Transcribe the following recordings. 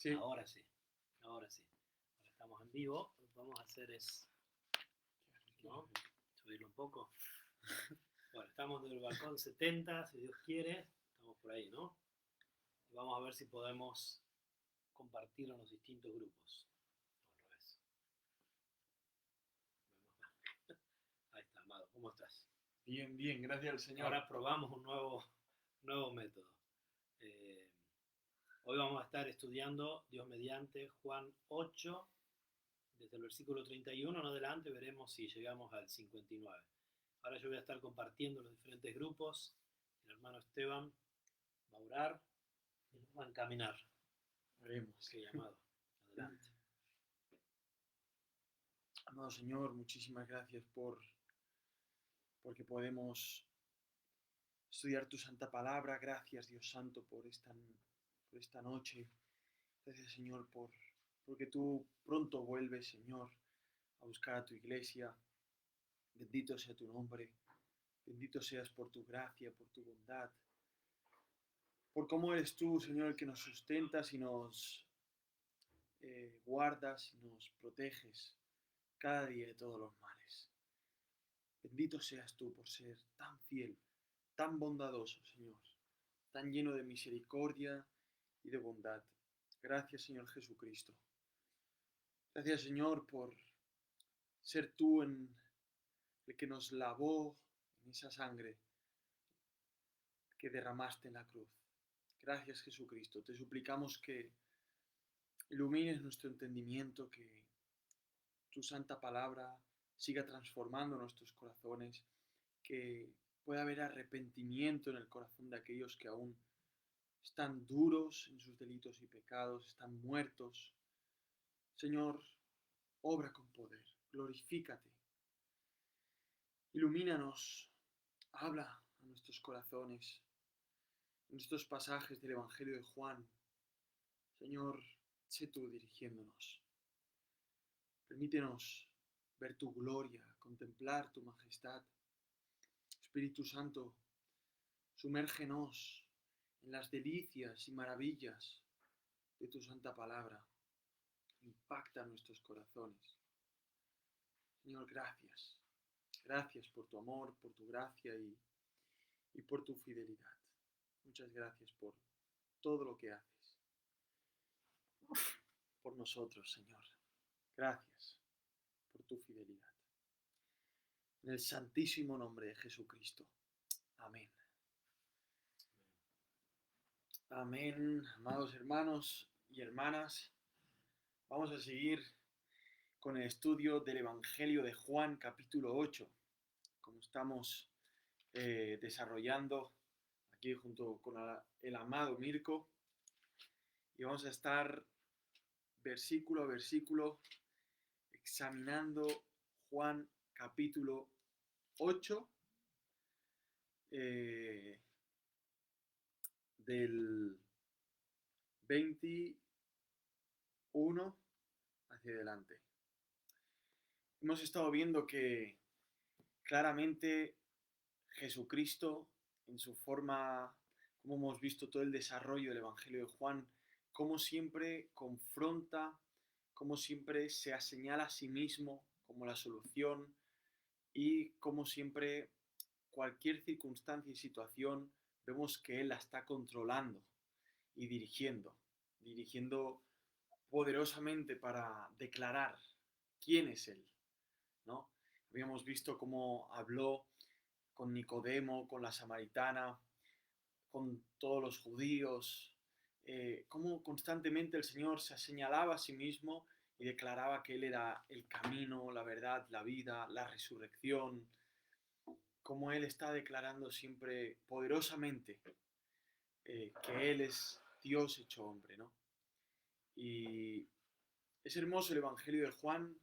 Sí. Ahora sí, ahora sí. Ahora estamos en vivo. Lo que vamos a hacer es, ¿no? Subirlo un poco. Bueno, estamos del balcón 70, si Dios quiere. Estamos por ahí, ¿no? Y vamos a ver si podemos compartirlo en los distintos grupos. Al revés. Ahí está, Amado. ¿Cómo estás? Bien, bien, gracias al Señor. Ahora probamos un nuevo método. Eh, Hoy vamos a estar estudiando, Dios mediante, Juan 8, desde el versículo 31 en adelante, veremos si llegamos al 59. Ahora yo voy a estar compartiendo los diferentes grupos, el hermano Esteban va a orar y nos va a encaminar. Haremos. Qué llamado. Adelante. Amado Señor, muchísimas gracias porque podemos estudiar tu santa palabra. Gracias, Dios Santo, por esta noche. Gracias, Señor, porque tú pronto vuelves, Señor, a buscar a tu iglesia. Bendito sea tu nombre. Bendito seas por tu gracia, por tu bondad. Por cómo eres tú, Señor, el que nos sustentas y nos guardas y nos proteges cada día de todos los males. Bendito seas tú por ser tan fiel, tan bondadoso, Señor, tan lleno de misericordia y de bondad. Gracias, Señor Jesucristo. Gracias, Señor, por ser tú el que nos lavó en esa sangre que derramaste en la cruz. Gracias, Jesucristo. Te suplicamos que ilumines nuestro entendimiento, que tu santa palabra siga transformando nuestros corazones, que pueda haber arrepentimiento en el corazón de aquellos que aún están duros en sus delitos y pecados, están muertos. Señor, obra con poder, glorifícate, ilumínanos, habla a nuestros corazones en estos pasajes del Evangelio de Juan. Señor, sé tú dirigiéndonos. Permítenos ver tu gloria, contemplar tu majestad. Espíritu Santo, sumérgenos en las delicias y maravillas de tu santa palabra. Impacta nuestros corazones. Señor, gracias. Gracias por tu amor, por tu gracia y por tu fidelidad. Muchas gracias por todo lo que haces por nosotros, Señor. Gracias por tu fidelidad. En el santísimo nombre de Jesucristo. Amén. Amén, amados hermanos y hermanas. Vamos a seguir con el estudio del Evangelio de Juan, capítulo 8, como estamos desarrollando aquí junto con el amado Mirko. Y vamos a estar versículo a versículo examinando Juan capítulo 8 del 21 hacia adelante. Hemos estado viendo que claramente Jesucristo, en su forma, como hemos visto todo el desarrollo del Evangelio de Juan, como siempre confronta, como siempre se señala a sí mismo como la solución y como siempre cualquier circunstancia y situación vemos que Él la está controlando y dirigiendo poderosamente para declarar quién es Él, ¿no? Habíamos visto cómo habló con Nicodemo, con la samaritana, con todos los judíos, cómo constantemente el Señor se señalaba a sí mismo y declaraba que Él era el camino, la verdad, la vida, la resurrección, cómo Él está declarando siempre poderosamente que Él es Dios hecho hombre, ¿no? Y es hermoso el Evangelio de Juan,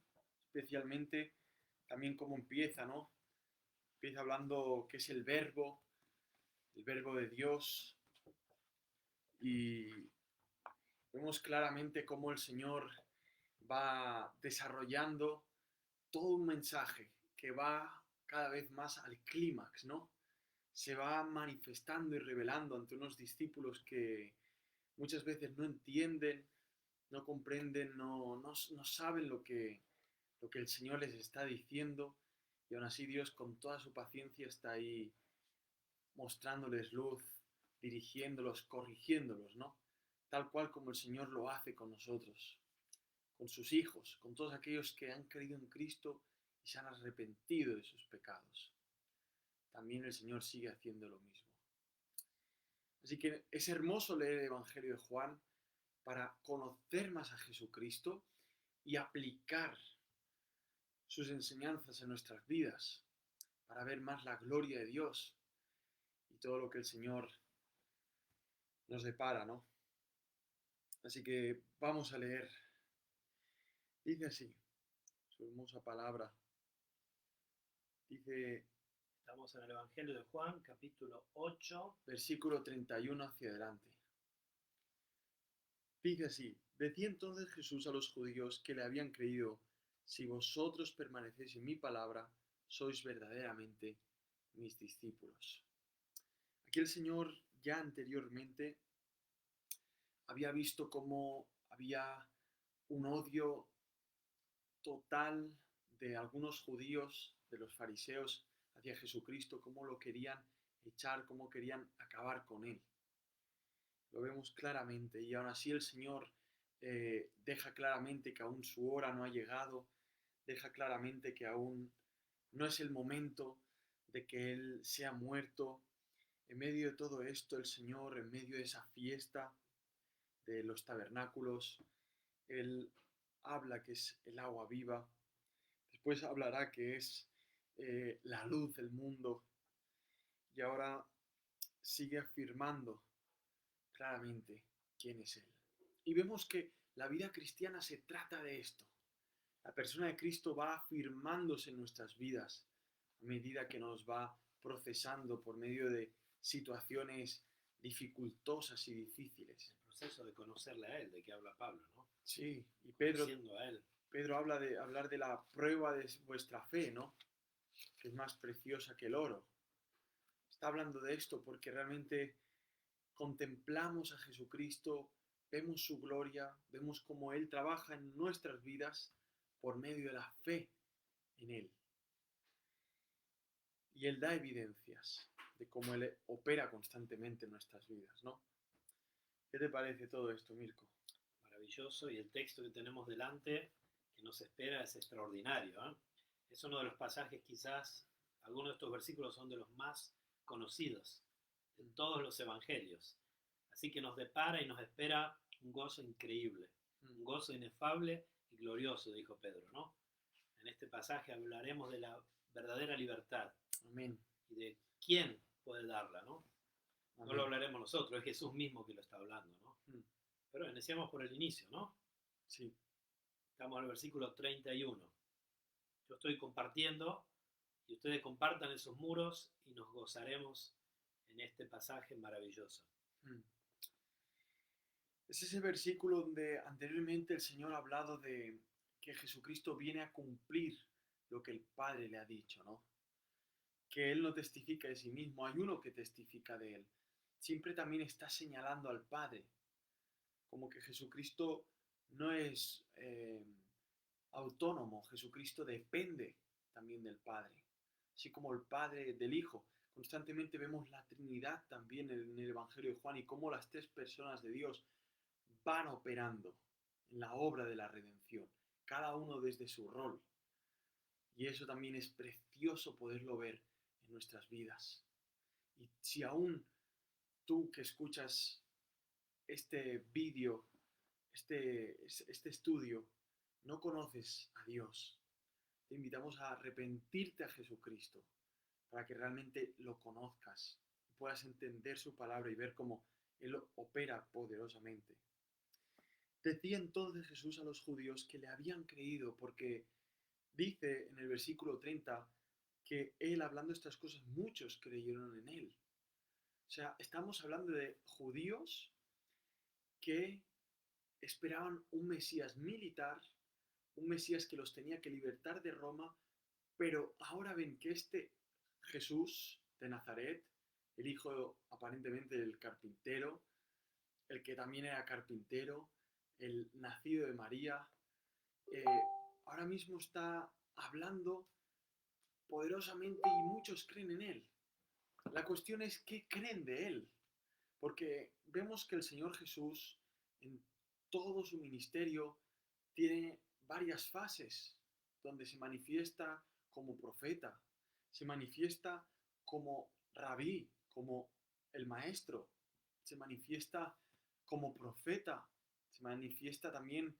especialmente también cómo empieza, ¿no? Empieza hablando que es el verbo de Dios, y vemos claramente cómo el Señor va desarrollando todo un mensaje que va cada vez más al clímax, ¿no? Se va manifestando y revelando ante unos discípulos que muchas veces no entienden, no comprenden, no saben lo que el Señor les está diciendo, y aún así Dios con toda su paciencia está ahí mostrándoles luz, dirigiéndolos, corrigiéndolos, ¿no? Tal cual como el Señor lo hace con nosotros, con sus hijos, con todos aquellos que han creído en Cristo y se han arrepentido de sus pecados. También el Señor sigue haciendo lo mismo. Así que es hermoso leer el Evangelio de Juan para conocer más a Jesucristo y aplicar sus enseñanzas en nuestras vidas, para ver más la gloria de Dios y todo lo que el Señor nos depara, ¿no? Así que vamos a leer. Dice así, su hermosa palabra. Dice, Estamos en el Evangelio de Juan, capítulo 8. versículo 31 hacia adelante. Dice así, decía entonces Jesús a los judíos que le habían creído, si vosotros permanecéis en mi palabra, sois verdaderamente mis discípulos. Aquí el Señor ya anteriormente había visto cómo había un odio total de algunos judíos, de los fariseos, hacia Jesucristo, cómo lo querían echar, cómo querían acabar con él. Lo vemos claramente y aún así el Señor deja claramente que aún su hora no ha llegado, deja claramente que aún no es el momento de que Él sea muerto. En medio de todo esto, el Señor, en medio de esa fiesta de los tabernáculos, Él habla que es el agua viva, después hablará que es la luz del mundo y ahora sigue afirmando claramente quién es Él. Y vemos que la vida cristiana se trata de esto. La persona de Cristo va afirmándose en nuestras vidas a medida que nos va procesando por medio de situaciones dificultosas y difíciles. El proceso de conocerle a Él, de que habla Pablo, ¿no? Sí, y Conociendo a Él. Pedro habla de hablar de la prueba de vuestra fe, ¿no? Que es más preciosa que el oro. Está hablando de esto porque realmente contemplamos a Jesucristo, vemos su gloria, vemos cómo Él trabaja en nuestras vidas por medio de la fe en Él. Y Él da evidencias de cómo Él opera constantemente en nuestras vidas, ¿no? ¿Qué te parece todo esto, Mirko? Maravilloso, y el texto que tenemos delante, que nos espera, es extraordinario, ¿eh? Es uno de los pasajes, quizás, algunos de estos versículos son de los más conocidos de todos los evangelios. Así que nos depara y nos espera un gozo increíble, un gozo inefable y glorioso, dijo Pedro, ¿no? En este pasaje hablaremos de la verdadera libertad. Amén. Y de quién puede darla, ¿no? Amén. No lo hablaremos nosotros, es Jesús mismo que lo está hablando, ¿no? Pero iniciamos por el inicio, ¿no? Sí. Estamos en el versículo 31. Yo estoy compartiendo y ustedes compartan esos muros y nos gozaremos en este pasaje maravilloso. Es ese versículo donde anteriormente el Señor ha hablado de que Jesucristo viene a cumplir lo que el Padre le ha dicho, ¿no? Que Él no testifica de sí mismo, hay uno que testifica de Él. Siempre también está señalando al Padre, como que Jesucristo no es autónomo, Jesucristo depende también del Padre, así como el Padre del Hijo. Constantemente vemos la Trinidad también en el Evangelio de Juan y cómo las tres personas de Dios van operando en la obra de la redención, cada uno desde su rol. Y eso también es precioso poderlo ver en nuestras vidas. Y si aún tú que escuchas este vídeo, este estudio, no conoces a Dios, te invitamos a arrepentirte a Jesucristo para que realmente lo conozcas, puedas entender su palabra y ver cómo Él opera poderosamente. Decía entonces Jesús a los judíos que le habían creído porque dice en el versículo 30 que Él, hablando estas cosas, muchos creyeron en Él. O sea, estamos hablando de judíos que esperaban un Mesías militar, un Mesías que los tenía que libertar de Roma, pero ahora ven que este Jesús de Nazaret, el hijo aparentemente del carpintero, el que también era carpintero, el nacido de María, eh, ahora mismo está hablando poderosamente y muchos creen en él. La cuestión es qué creen de él, porque vemos que el Señor Jesús en todo su ministerio tiene varias fases donde se manifiesta como profeta, se manifiesta como rabí, como el maestro, se manifiesta como profeta, se manifiesta también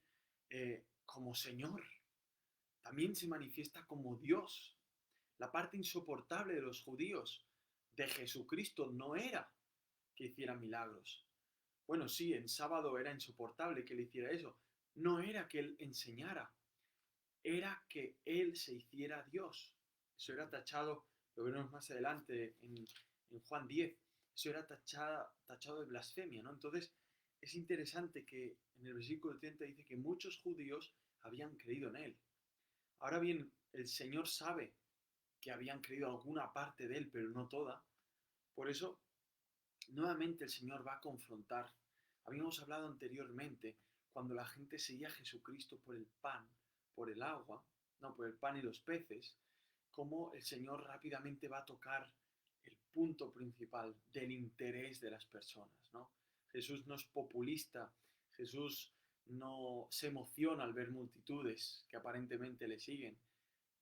como Señor, también se manifiesta como Dios. La parte insoportable de los judíos de Jesucristo no era que hiciera milagros. Bueno, sí, en sábado era insoportable que él hiciera eso. No era que él enseñara, era que él se hiciera Dios. Eso era tachado, lo veremos más adelante en Juan 10, eso era tachado de blasfemia, ¿no? Entonces, es interesante que en el versículo 30 dice que muchos judíos habían creído en él. Ahora bien, el Señor sabe que habían creído alguna parte de él, pero no toda. Por eso, nuevamente el Señor va a confrontar. Habíamos hablado anteriormente, cuando la gente seguía a Jesucristo por el pan, por el agua, no, por el pan y los peces, cómo el Señor rápidamente va a tocar el punto principal del interés de las personas, ¿no? Jesús no es populista, Jesús no se emociona al ver multitudes que aparentemente le siguen.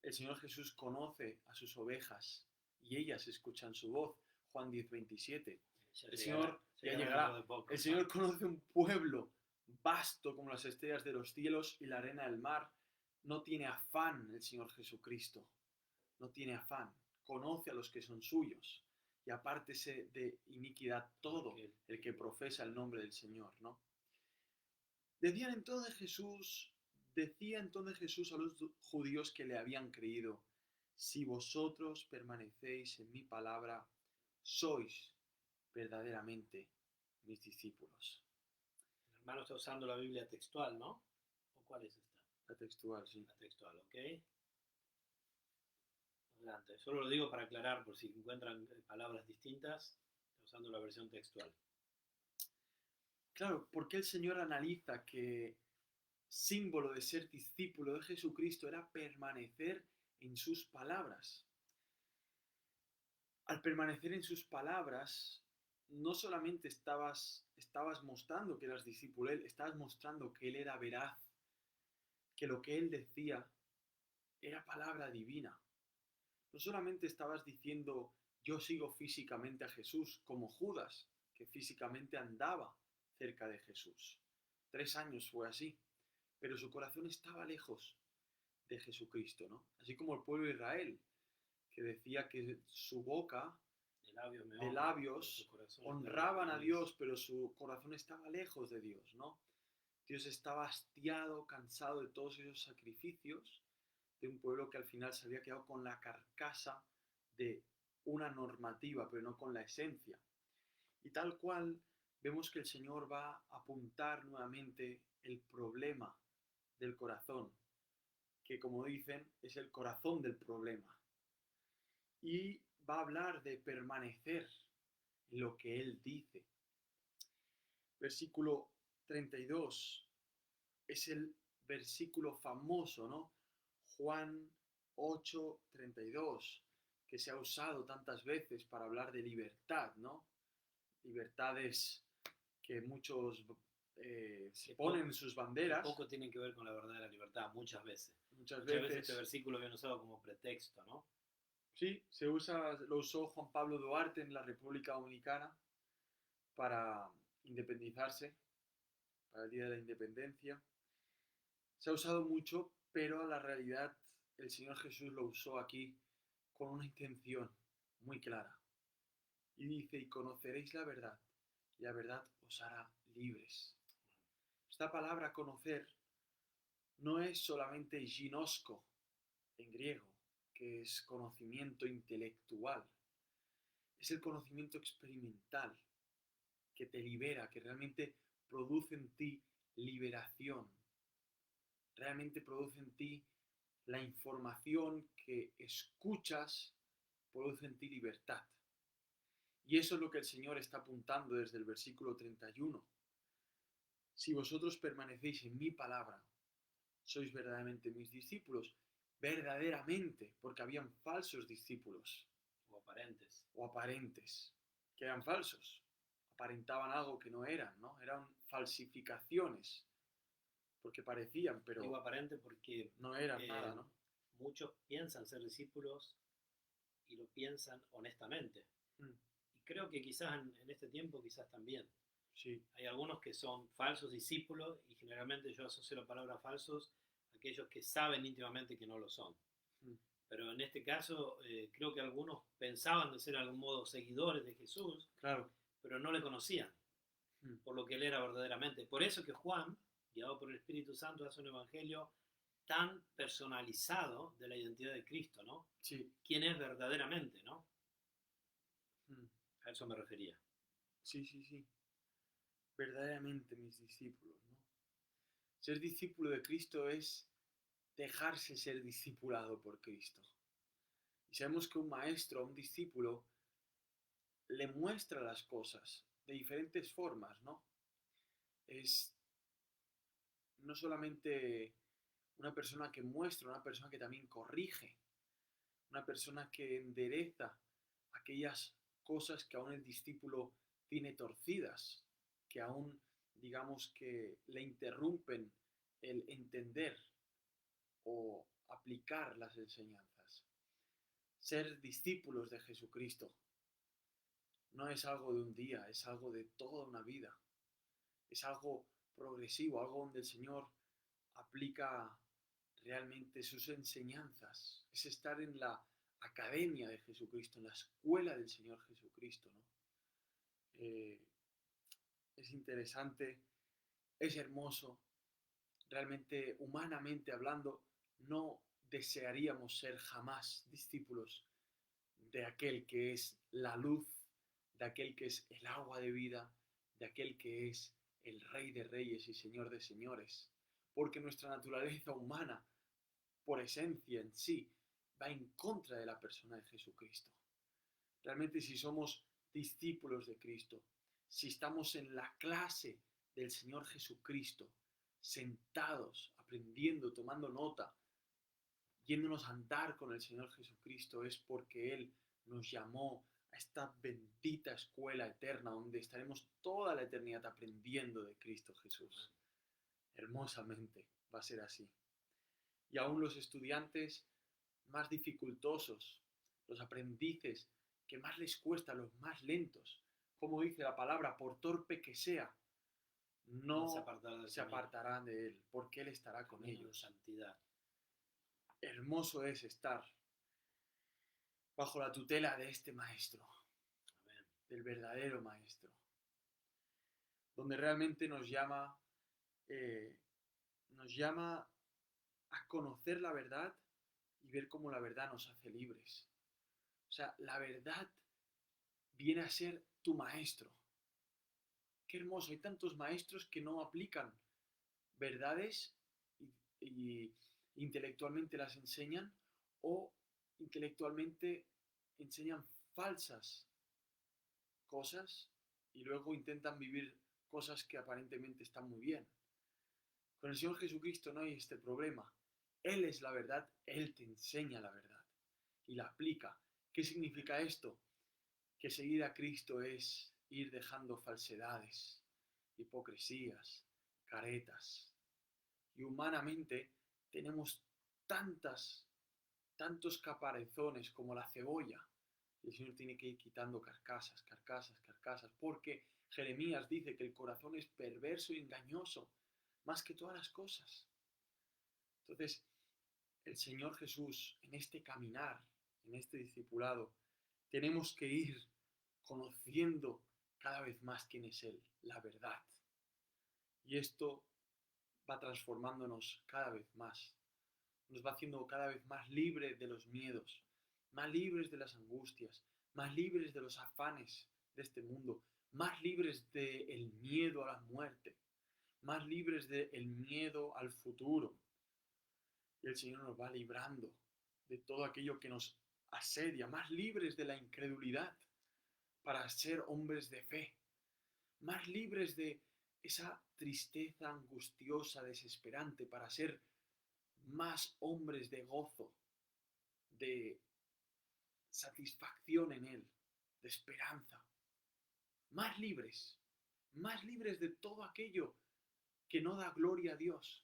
El Señor Jesús conoce a sus ovejas y ellas escuchan su voz. Juan 10:27. El Señor ya llegará. El Señor conoce un pueblo vasto como las estrellas de los cielos y la arena del mar. No tiene afán el Señor Jesucristo. No tiene afán. Conoce a los que son suyos. Y apártese de iniquidad todo el que profesa el nombre del Señor, ¿no? Decía entonces Jesús a los judíos que le habían creído: si vosotros permanecéis en mi palabra, sois verdaderamente mis discípulos. El hermano está usando la Biblia textual, ¿no? ¿O cuál es esta? La textual, sí. La textual, ¿ok? Adelante. Solo lo digo para aclarar por si encuentran palabras distintas. Está usando la versión textual. Claro, porque el Señor analiza que símbolo de ser discípulo de Jesucristo era permanecer en sus palabras. Al permanecer en sus palabras, no solamente estabas mostrando que eras discípulo de él, estabas mostrando que él era veraz, que lo que él decía era palabra divina. No solamente estabas diciendo yo sigo físicamente a Jesús, como Judas, que físicamente andaba cerca de Jesús. 3 años fue así, pero su corazón estaba lejos de Jesucristo, ¿no? Así como el pueblo de Israel, que decía que su boca de labios honraban a Dios, pero su corazón estaba lejos de Dios, ¿no? Dios estaba hastiado, cansado de todos esos sacrificios de un pueblo que al final se había quedado con la carcasa de una normativa, pero no con la esencia. Y tal cual vemos que el Señor va a apuntar nuevamente el problema del corazón, que como dicen es el corazón del problema. Y va a hablar de permanecer en lo que Él dice. Versículo 32 es el versículo famoso, ¿no? Juan 8:32, que se ha usado tantas veces para hablar de libertad, ¿no? Libertades que muchos se ponen en sus banderas. Poco tienen que ver con la verdad de la libertad, muchas veces. Muchas veces este versículo viene usado como pretexto, ¿no? Sí, lo usó Juan Pablo Duarte en la República Dominicana para independizarse, para el Día de la Independencia. Se ha usado mucho, pero la realidad el Señor Jesús lo usó aquí con una intención muy clara. Y dice, y conoceréis la verdad, y la verdad os hará libres. Esta palabra conocer no es solamente ginosko en griego, que es conocimiento intelectual. Es el conocimiento experimental que te libera, que realmente produce en ti liberación. Realmente produce en ti la información que escuchas, produce en ti libertad. Y eso es lo que el Señor está apuntando desde el versículo 31. si vosotros permanecéis en mi palabra, sois verdaderamente mis discípulos, verdaderamente, porque habían falsos discípulos o aparentes. o aparentes, que eran falsos, aparentaban algo que no eran, ¿no? Eran falsificaciones, porque parecían, Digo pero aparente porque no eran nada, eh, ¿no? muchos piensan ser discípulos y lo piensan honestamente. Mm, Y creo que quizás en este tiempo, quizás también. sí, Hay algunos que son falsos discípulos y generalmente yo asocio la palabra falsos a aquellos que saben íntimamente que no lo son. mm, Pero en este caso creo que algunos pensaban de ser de algún modo seguidores de Jesús, claro. pero no le conocían Mm, por lo que él era verdaderamente. Por eso que Juan, guiado por el Espíritu Santo, hace un evangelio tan personalizado de la identidad de Cristo, ¿no? sí, ¿Quién es verdaderamente, no? mm, A eso me refería. sí, sí, sí. Verdaderamente mis discípulos, ¿no? Ser discípulo de Cristo es dejarse ser discipulado por Cristo. Y sabemos que un maestro a un discípulo le muestra las cosas de diferentes formas, ¿no? Es no solamente una persona que muestra, una persona que también corrige, una persona que endereza aquellas cosas que aún el discípulo tiene torcidas, que aún, digamos, que le interrumpen el entender o aplicar las enseñanzas. Ser discípulos de Jesucristo no es algo de un día, es algo de toda una vida. Es algo progresivo, algo donde el Señor aplica realmente sus enseñanzas. Es estar en la academia de Jesucristo, en la escuela del Señor Jesucristo, ¿no? Eh, es interesante, es hermoso, realmente humanamente hablando, no desearíamos ser jamás discípulos de aquel que es la luz, de aquel que es el agua de vida, de aquel que es el Rey de Reyes y Señor de Señores. Porque nuestra naturaleza humana, por esencia en sí, va en contra de la persona de Jesucristo. Realmente si somos discípulos de Cristo, si estamos en la clase del Señor Jesucristo, sentados, aprendiendo, tomando nota, yéndonos a andar con el Señor Jesucristo, es porque Él nos llamó a esta bendita escuela eterna donde estaremos toda la eternidad aprendiendo de Cristo Jesús. Hermosamente va a ser así. Y aún los estudiantes más dificultosos, los aprendices que más les cuesta, los más lentos, como dice la palabra, por torpe que sea, No se no apartará del se camino, apartarán de Él, porque Él estará con camino de ellos. santidad. Hermoso es estar bajo la tutela de este Maestro, Amén. del verdadero Maestro, donde realmente nos llama a conocer la verdad y ver cómo la verdad nos hace libres. O sea, la verdad viene a ser tu maestro. Qué hermoso, hay tantos maestros que no aplican verdades y intelectualmente las enseñan o intelectualmente enseñan falsas cosas y luego intentan vivir cosas que aparentemente están muy bien. Con el Señor Jesucristo no hay este problema. Él es la verdad, Él te enseña la verdad y la aplica. ¿Qué significa esto? Que seguir a Cristo es ir dejando falsedades, hipocresías, caretas. Y humanamente tenemos tantos caparazones como la cebolla. Y el Señor tiene que ir quitando carcasas, carcasas, carcasas, porque Jeremías dice que el corazón es perverso y engañoso, más que todas las cosas. Entonces, el Señor Jesús, en este caminar, en este discipulado, tenemos que ir conociendo cada vez más quién es Él, la verdad. Y esto va transformándonos cada vez más. Nos va haciendo cada vez más libres de los miedos, más libres de las angustias, más libres de los afanes de este mundo, más libres del miedo a la muerte, más libres del miedo al futuro. Y el Señor nos va librando de todo aquello que nos asedia, más libres de la incredulidad para ser hombres de fe, más libres de esa tristeza angustiosa, desesperante, para ser más hombres de gozo, de satisfacción en Él, de esperanza, más libres de todo aquello que no da gloria a Dios,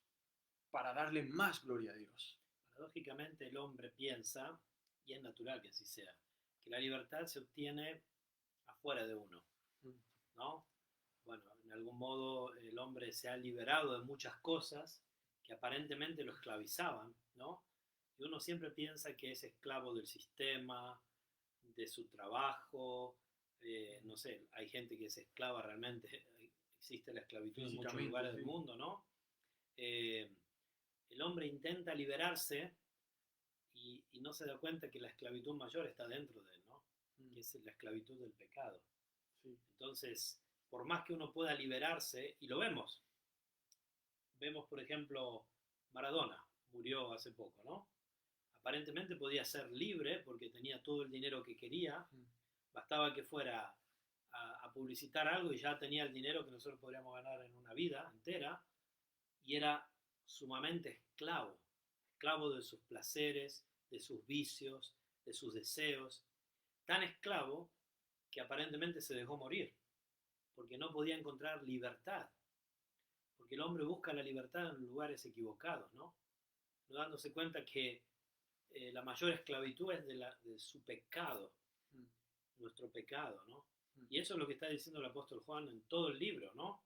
para darle más gloria a Dios. Paradójicamente el hombre piensa, y es natural que así sea, que la libertad se obtiene afuera de uno, ¿no? Bueno, en algún modo el hombre se ha liberado de muchas cosas que aparentemente lo esclavizaban, ¿no? Y uno siempre piensa que es esclavo del sistema, de su trabajo, no sé, hay gente que es esclava realmente, existe la esclavitud en muchos lugares del mundo, ¿no? Eh, el hombre intenta liberarse y no se da cuenta que la esclavitud mayor está dentro de él, ¿no? Que es la esclavitud del pecado. Sí. Entonces, por más que uno pueda liberarse, y lo vemos por ejemplo Maradona, murió hace poco, ¿no? Aparentemente podía ser libre porque tenía todo el dinero que quería, bastaba que fuera a publicitar algo y ya tenía el dinero que nosotros podríamos ganar en una vida entera, y era sumamente esclavo, esclavo de sus placeres, de sus vicios, de sus deseos, tan esclavo que aparentemente se dejó morir, porque no podía encontrar libertad, porque el hombre busca la libertad en lugares equivocados, ¿no? No dándose cuenta que la mayor esclavitud es de su pecado, nuestro pecado, ¿no? Y eso es lo que está diciendo el apóstol Juan en todo el libro, ¿no?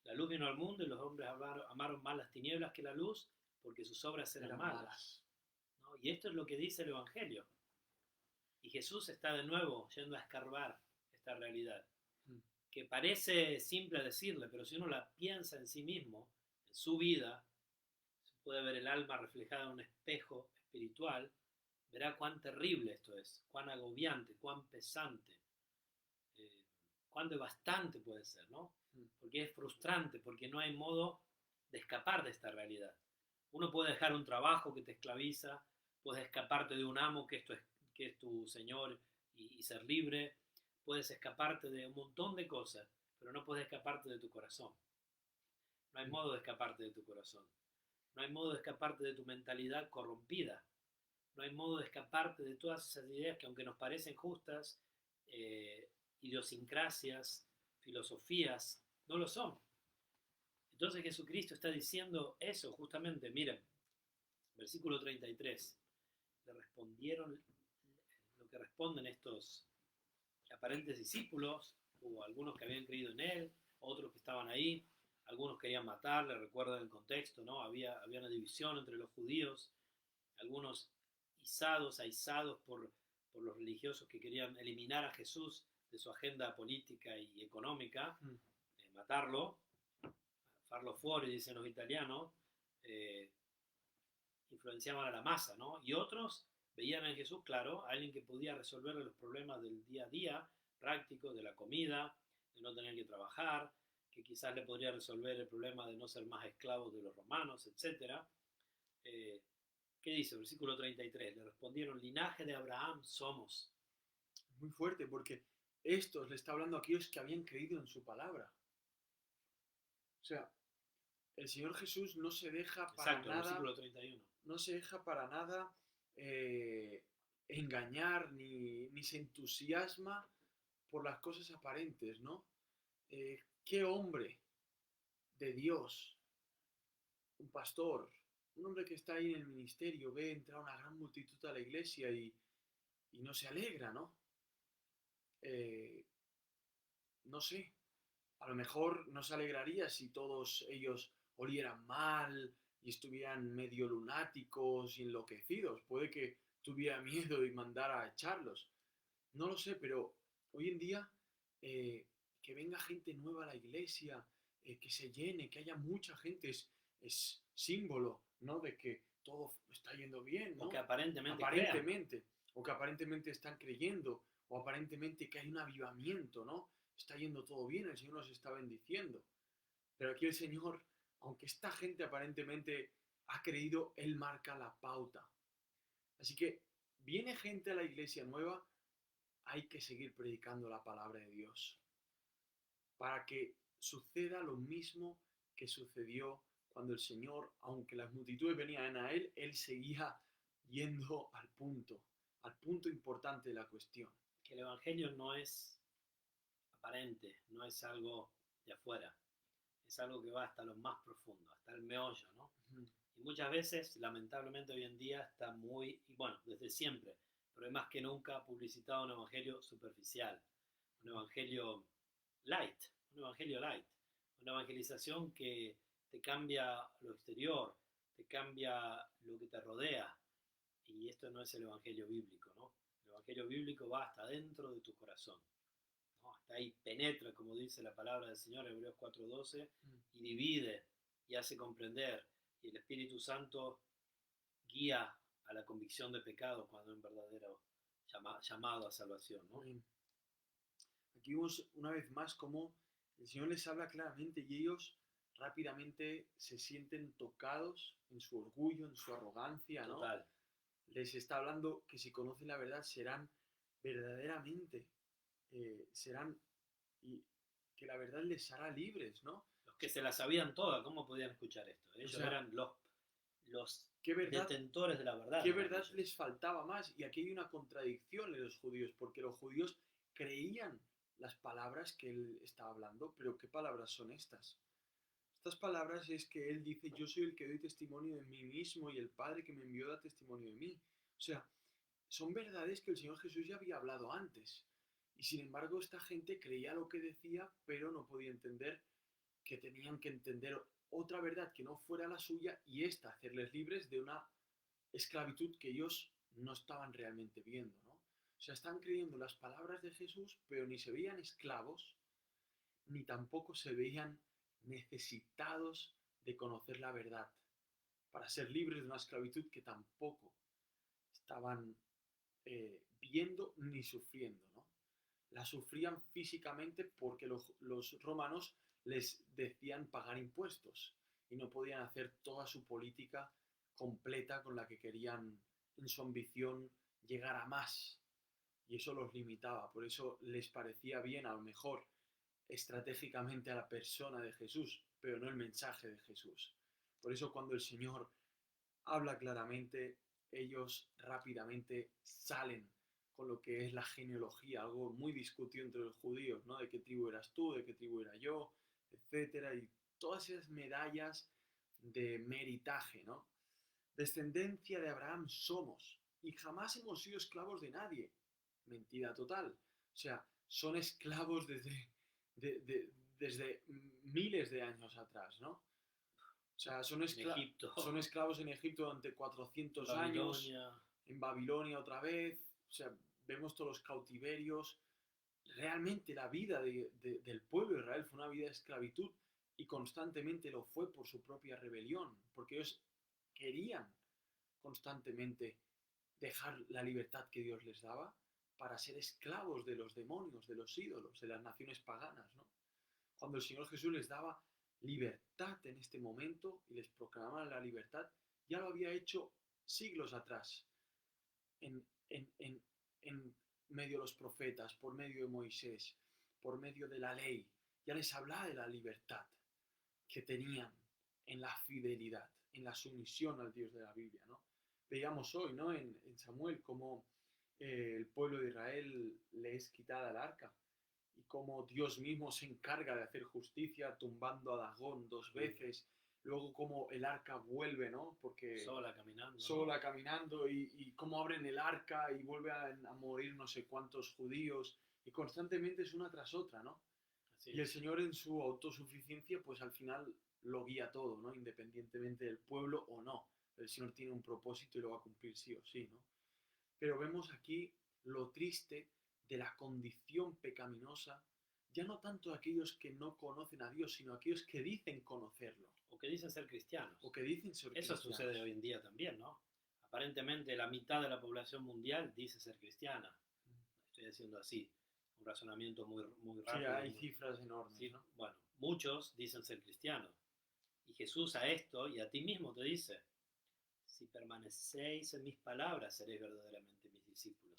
La luz vino al mundo y los hombres amaron más las tinieblas que la luz porque sus obras eran malas, ¿no? Y esto es lo que dice el Evangelio. Y Jesús está de nuevo yendo a escarbar esta realidad, que parece simple decirle, pero si uno la piensa en sí mismo, en su vida, se puede ver el alma reflejada en un espejo espiritual, verá cuán terrible esto es, cuán agobiante, cuán pesante, cuán devastante puede ser, ¿no? Porque es frustrante, porque no hay modo de escapar de esta realidad. Uno puede dejar un trabajo que te esclaviza, puedes escaparte de un amo que es tu señor y ser libre, puedes escaparte de un montón de cosas, pero no puedes escaparte de tu corazón. No hay modo de escaparte de tu corazón. No hay modo de escaparte de tu mentalidad corrompida. No hay modo de escaparte de todas esas ideas que, aunque nos parecen justas, idiosincrasias, filosofías, no lo son. Entonces Jesucristo está diciendo eso justamente. Miren, versículo 33. Le respondieron lo que responden estos aparentes discípulos, hubo algunos que habían creído en él, otros que estaban ahí, algunos querían matarle, recuerdan el contexto, ¿no? Había una división entre los judíos, algunos aizados por los religiosos que querían eliminar a Jesús de su agenda política y económica, matarlo, farlo fuori, dicen los italianos, influenciaban a la masa, ¿no? Y otros veían en Jesús, claro, a alguien que podía resolverle los problemas del día a día, prácticos, de la comida, de no tener que trabajar, que quizás le podría resolver el problema de no ser más esclavos de los romanos, etc. ¿Qué dice? Versículo 33. Le respondieron, linaje de Abraham somos. Muy fuerte, porque estos le está hablando a aquellos que habían creído en su palabra. O sea, el Señor Jesús no se deja para Exacto, nada, versículo 31. no se deja para nada engañar ni se entusiasma por las cosas aparentes, ¿no? ¿Qué hombre de Dios, un pastor, un hombre que está ahí en el ministerio, ve entrar una gran multitud a la iglesia y no se alegra, ¿no? No sé, a lo mejor no se alegraría si todos ellos olieran mal y estuvieran medio lunáticos y enloquecidos. Puede que tuviera miedo y mandara a echarlos. No lo sé, pero hoy en día que venga gente nueva a la iglesia, que se llene, que haya mucha gente, es símbolo, ¿no? De que todo está yendo bien, ¿no? O que aparentemente aparentemente, o que aparentemente están creyendo, o aparentemente que hay un avivamiento, ¿no? Está yendo todo bien, el Señor nos está bendiciendo. Pero aquí el Señor, aunque esta gente aparentemente ha creído, Él marca la pauta. Así que viene gente a la iglesia nueva, hay que seguir predicando la palabra de Dios. Para que suceda lo mismo que sucedió cuando el Señor, aunque las multitudes venían a Él seguía yendo al punto importante de la cuestión. Que el Evangelio no es aparente, no es algo de afuera, es algo que va hasta lo más profundo, hasta el meollo, ¿no? Y muchas veces, lamentablemente hoy en día está muy, y bueno, desde siempre, pero es más que nunca publicitado un evangelio superficial, un evangelio light, un evangelio light, una evangelización que te cambia lo exterior, te cambia lo que te rodea, y esto no es el evangelio bíblico, ¿no? El evangelio bíblico va hasta dentro de tu corazón, ¿no? Hasta ahí penetra, como dice la palabra del Señor, Hebreos 4:12, y divide y hace comprender, y el Espíritu Santo guía a la convicción de pecado cuando es un verdadero llamado a salvación, ¿no? Aquí vemos una vez más cómo el Señor les habla claramente y ellos rápidamente se sienten tocados en su orgullo, en su arrogancia, ¿no? Total. Les está hablando que si conocen la verdad serán verdaderamente, serán, y que la verdad les hará libres, ¿no? Los que se la sabían toda, ¿cómo podían escuchar esto? Ellos O sea, eran los ¿qué verdad, detentores de la verdad. qué ¿no? verdad Ellos. les faltaba más? Y aquí hay una contradicción en los judíos, porque los judíos creían las palabras que él estaba hablando, pero ¿qué palabras son estas? Estas palabras es que él dice, yo soy el que doy testimonio de mí mismo y el Padre que me envió da testimonio de mí. O sea, son verdades que el Señor Jesús ya había hablado antes. Y sin embargo, esta gente creía lo que decía, pero no podía entender que tenían que entender otra verdad que no fuera la suya y esta, hacerles libres de una esclavitud que ellos no estaban realmente viendo, ¿no? O sea, están creyendo las palabras de Jesús, pero ni se veían esclavos, ni tampoco se veían necesitados de conocer la verdad para ser libres de una esclavitud que tampoco estaban viendo ni sufriendo, ¿no? La sufrían físicamente porque los romanos les decían pagar impuestos y no podían hacer toda su política completa con la que querían en su ambición llegar a más y eso los limitaba, por eso les parecía bien a lo mejor estratégicamente a la persona de Jesús, pero no el mensaje de Jesús. Por eso cuando el Señor habla claramente, ellos rápidamente salen con lo que es la genealogía, algo muy discutido entre los judíos, ¿no? De qué tribu eras tú, de qué tribu era yo, etcétera, y todas esas medallas de meritaje, ¿no? Descendencia de Abraham somos y jamás hemos sido esclavos de nadie. Mentira total. O sea, son esclavos desde miles de años atrás, ¿no? O sea, son esclavos en Egipto durante 400 años, en Babilonia otra vez, o sea, vemos todos los cautiverios. Realmente la vida del pueblo de Israel fue una vida de esclavitud y constantemente lo fue por su propia rebelión, porque ellos querían constantemente dejar la libertad que Dios les daba para ser esclavos de los demonios, de los ídolos, de las naciones paganas, ¿no? Cuando el Señor Jesús les daba libertad en este momento y les proclamaba la libertad, ya lo había hecho siglos atrás, en, en, en, en medio de los profetas, por medio de Moisés, por medio de la ley, ya les hablaba de la libertad que tenían en la fidelidad, en la sumisión al Dios de la Biblia, ¿no? Veíamos hoy, ¿no? En Samuel cómo el pueblo de Israel le es quitada el arca y cómo Dios mismo se encarga de hacer justicia tumbando a Dagón 2 veces, luego cómo el arca vuelve, ¿no? Porque sola ¿no? Caminando y cómo abren el arca y vuelve a morir no sé cuántos judíos y constantemente es una tras otra, ¿no? Y el Señor en su autosuficiencia pues al final lo guía todo, ¿no? Independientemente del pueblo o no. El Señor tiene un propósito y lo va a cumplir sí o sí, ¿no? Pero vemos aquí lo triste de la condición pecaminosa, ya no tanto aquellos que no conocen a Dios, sino aquellos que dicen conocerlo. O que dicen ser cristianos. O que dicen ser Eso cristianos. sucede hoy en día también, ¿no? Aparentemente la mitad de la población mundial dice ser cristiana. Estoy haciendo así, un razonamiento muy, muy rápido. Sí, hay cifras enormes, sí, ¿no? Bueno, muchos dicen ser cristianos. Y Jesús a esto y a ti mismo te dice, si permanecéis en mis palabras, seréis verdaderamente mis discípulos.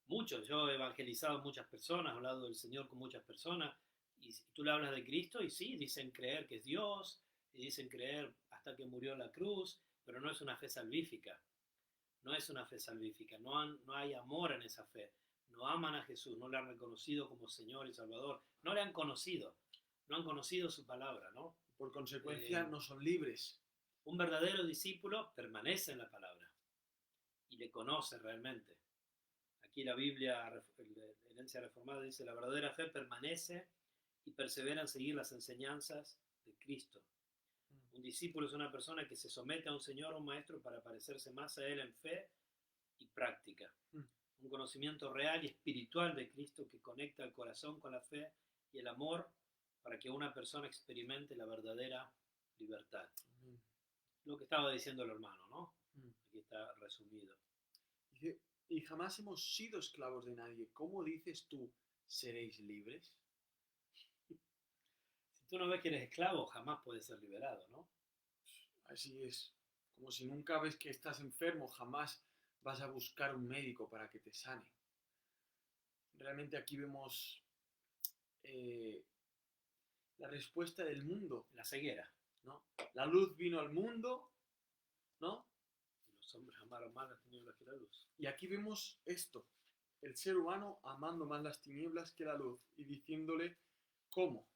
Muchos, yo he evangelizado a muchas personas, he hablado del Señor con muchas personas, Y tú le hablas de Cristo y sí, dicen creer que es Dios, y dicen creer hasta que murió en la cruz, pero no es una fe salvífica. No es una fe salvífica, no hay amor en esa fe. No aman a Jesús, no le han reconocido como Señor y Salvador, no le han conocido, no han conocido su palabra, ¿no? Por consecuencia, no son libres. Un verdadero discípulo permanece en la palabra y le conoce realmente. Aquí la Biblia, la Herencia Reformada, dice: la verdadera fe permanece y persevera en seguir las enseñanzas de Cristo. Un discípulo es una persona que se somete a un señor o un maestro para parecerse más a él en fe y práctica. Un conocimiento real y espiritual de Cristo que conecta el corazón con la fe y el amor para que una persona experimente la verdadera libertad. Lo que estaba diciendo el hermano, ¿no? Aquí está resumido. Dice, y jamás hemos sido esclavos de nadie. ¿Cómo dices tú, seréis libres? Si tú no ves que eres esclavo, jamás puedes ser liberado, ¿no? Así es. Como si nunca ves que estás enfermo, jamás vas a buscar un médico para que te sane. Realmente aquí vemos la respuesta del mundo. La ceguera. ¿No? La luz vino al mundo, ¿no? Y los hombres amaron más las tinieblas que la luz. Y aquí vemos esto. El ser humano amando más las tinieblas que la luz y diciéndole, ¿cómo?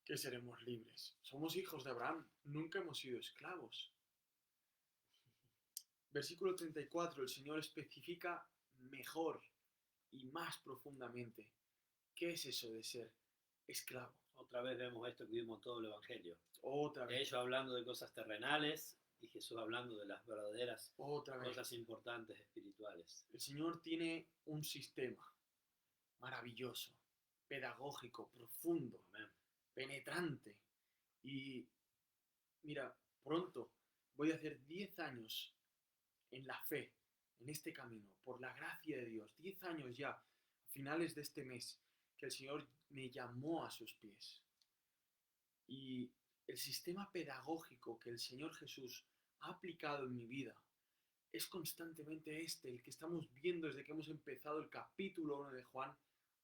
Que seremos libres. Somos hijos de Abraham, nunca hemos sido esclavos. Versículo 34, el Señor especifica mejor y más profundamente qué es eso de ser esclavo. Otra vez vemos esto que vimos en todo el Evangelio. Otra vez. Ellos hablando de cosas terrenales y Jesús hablando de las verdaderas cosas importantes espirituales. El Señor tiene un sistema maravilloso, pedagógico, profundo, Amén. Penetrante. Y mira, pronto voy a hacer 10 años en la fe, en este camino, por la gracia de Dios. 10 años ya, a finales de este mes, que el Señor me llamó a sus pies. Y el sistema pedagógico que el Señor Jesús ha aplicado en mi vida es constantemente el que estamos viendo desde que hemos empezado el capítulo 1 de Juan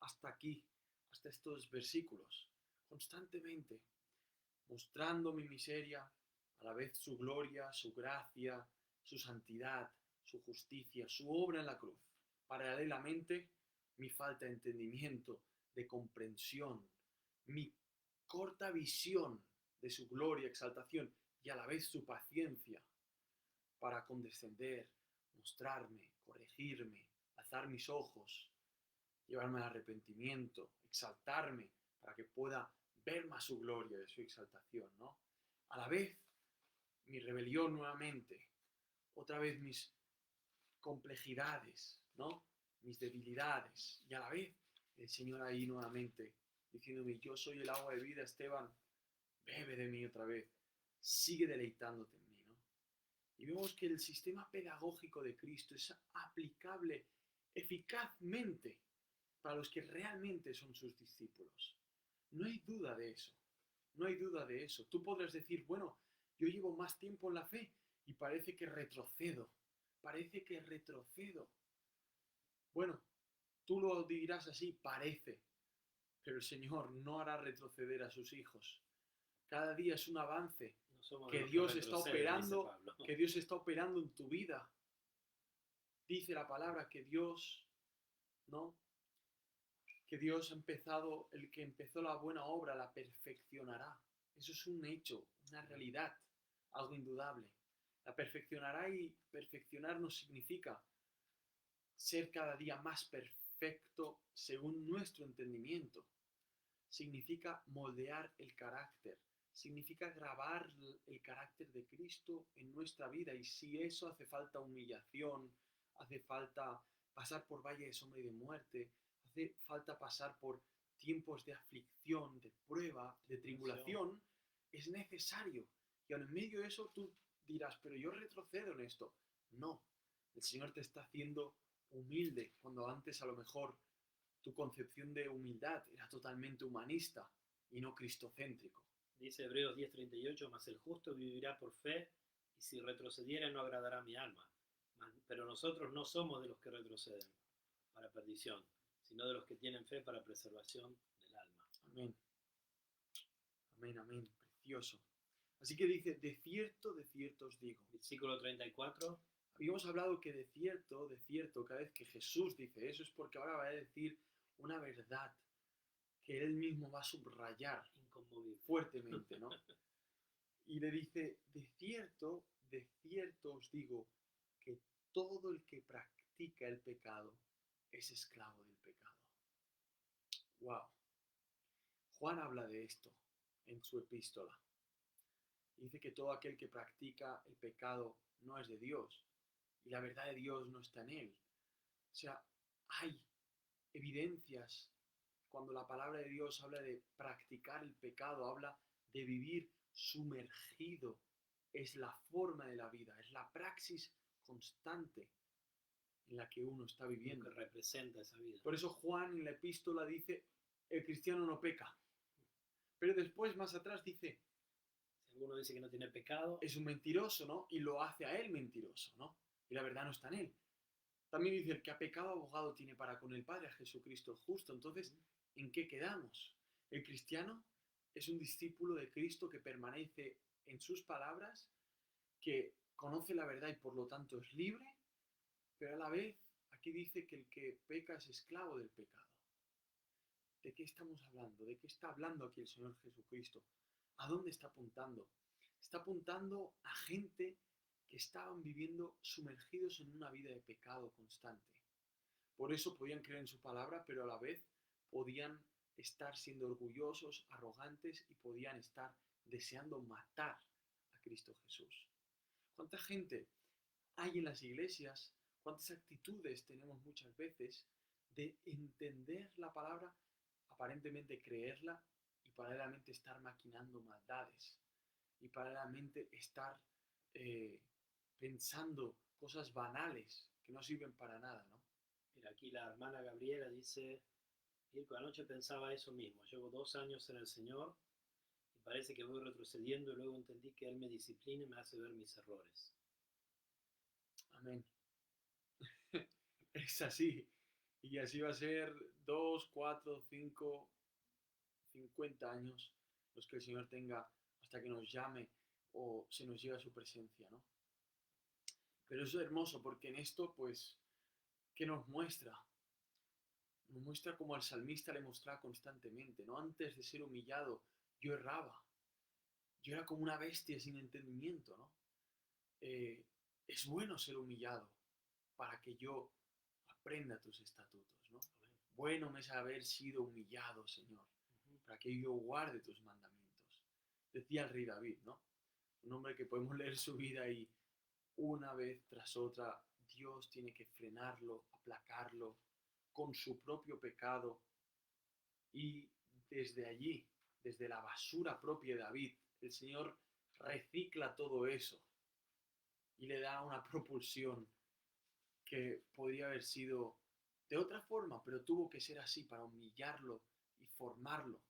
hasta aquí, hasta estos versículos. Constantemente, mostrando mi miseria, a la vez su gloria, su gracia, su santidad, su justicia, su obra en la cruz. Paralelamente, mi falta de entendimiento, de comprensión, mi corta visión de su gloria, exaltación y a la vez su paciencia para condescender, mostrarme, corregirme, alzar mis ojos, llevarme al arrepentimiento, exaltarme para que pueda ver más su gloria y su exaltación, ¿no? A la vez, mi rebelión nuevamente, otra vez mis complejidades, ¿no? Mis debilidades, y a la vez el Señor ahí nuevamente diciéndome, yo soy el agua de vida, Esteban, bebe de mí otra vez, sigue deleitándote en mí, ¿no? Y vemos que el sistema pedagógico de Cristo es aplicable eficazmente para los que realmente son sus discípulos. No hay duda de eso, no hay duda de eso. Tú podrás decir, bueno, yo llevo más tiempo en la fe y parece que retrocedo, Bueno, tú lo dirás así, parece, pero el Señor no hará retroceder a sus hijos. Cada día es un avance que Dios está operando, que Dios está operando en tu vida. Dice la palabra que Dios, ¿no? Que Dios ha empezado, el que empezó la buena obra la perfeccionará. Eso es un hecho, una realidad, algo indudable. La perfeccionará, y perfeccionar no significa ser cada día más perfecto según nuestro entendimiento. Significa moldear el carácter, significa grabar el carácter de Cristo en nuestra vida. Y si eso hace falta humillación, hace falta pasar por valle de sombra y de muerte, hace falta pasar por tiempos de aflicción, de prueba, de tribulación, es necesario. Y aun en medio de eso tú dirás, pero yo retrocedo en esto. No, el Señor te está haciendo humilde, cuando antes a lo mejor tu concepción de humildad era totalmente humanista y no cristocéntrico. Dice Hebreos 10:38, mas el justo vivirá por fe, y si retrocediera no agradará a mi alma. Pero nosotros no somos de los que retroceden para perdición, sino de los que tienen fe para preservación del alma. Amén. Amén, amén. Precioso. Así que dice, de cierto os digo. Versículo 34. Habíamos hablado que de cierto, cada vez que Jesús dice eso es porque ahora va a decir una verdad que él mismo va a subrayar Inconmovible. fuertemente, ¿no? Y le dice, de cierto os digo que todo el que practica el pecado es esclavo del pecado. Wow. Juan habla de esto en su epístola. Dice que todo aquel que practica el pecado no es de Dios y la verdad de Dios no está en él. O sea, hay evidencias cuando la palabra de Dios habla de practicar el pecado, habla de vivir sumergido. Es la forma de la vida, es la praxis constante en la que uno está viviendo. Que representa esa vida. Por eso Juan en la epístola dice, el cristiano no peca. Pero después, más atrás, dice, Si alguno dice que no tiene pecado, es un mentiroso, ¿no? Y lo hace a él mentiroso, ¿no? Y la verdad no está en él. También dice, el que ha pecado, abogado tiene para con el Padre, a Jesucristo el justo. Entonces, ¿en qué quedamos? El cristiano es un discípulo de Cristo que permanece en sus palabras, que conoce la verdad y por lo tanto es libre, pero a la vez aquí dice que el que peca es esclavo del pecado. ¿De qué estamos hablando? ¿De qué está hablando aquí el Señor Jesucristo? ¿A dónde está apuntando? Está apuntando a gente que estaban viviendo sumergidos en una vida de pecado constante. Por eso podían creer en su palabra, pero a la vez podían estar siendo orgullosos, arrogantes y podían estar deseando matar a Cristo Jesús. ¿Cuánta gente hay en las iglesias? ¿Cuántas actitudes tenemos muchas veces de entender la palabra, aparentemente creerla y paralelamente estar maquinando maldades y paralelamente estar pensando cosas banales que no sirven para nada, ¿no? mira, aquí la hermana Gabriela dice, Mirko, anoche pensaba eso mismo, llevo 2 años en el Señor y parece que voy retrocediendo y luego entendí que Él me disciplina y me hace ver mis errores. Amén. Es así. Y así va a ser 2, 4, 5, 50 años los que el Señor tenga hasta que nos llame o se nos lleve a su presencia, ¿no? Pero eso es hermoso porque en esto, pues, ¿qué nos muestra? Nos muestra como al salmista le mostraba constantemente, ¿no? Antes de ser humillado, yo erraba. Yo era como una bestia sin entendimiento, ¿no? Es bueno ser humillado para que yo aprenda tus estatutos, ¿no? Bueno me es haber sido humillado, Señor, para que yo guarde tus mandamientos. Decía el rey David, ¿no? Un hombre que podemos leer su vida y una vez tras otra Dios tiene que frenarlo, aplacarlo con su propio pecado y desde allí, desde la basura propia de David, el Señor recicla todo eso y le da una propulsión que podría haber sido de otra forma, pero tuvo que ser así para humillarlo y formarlo.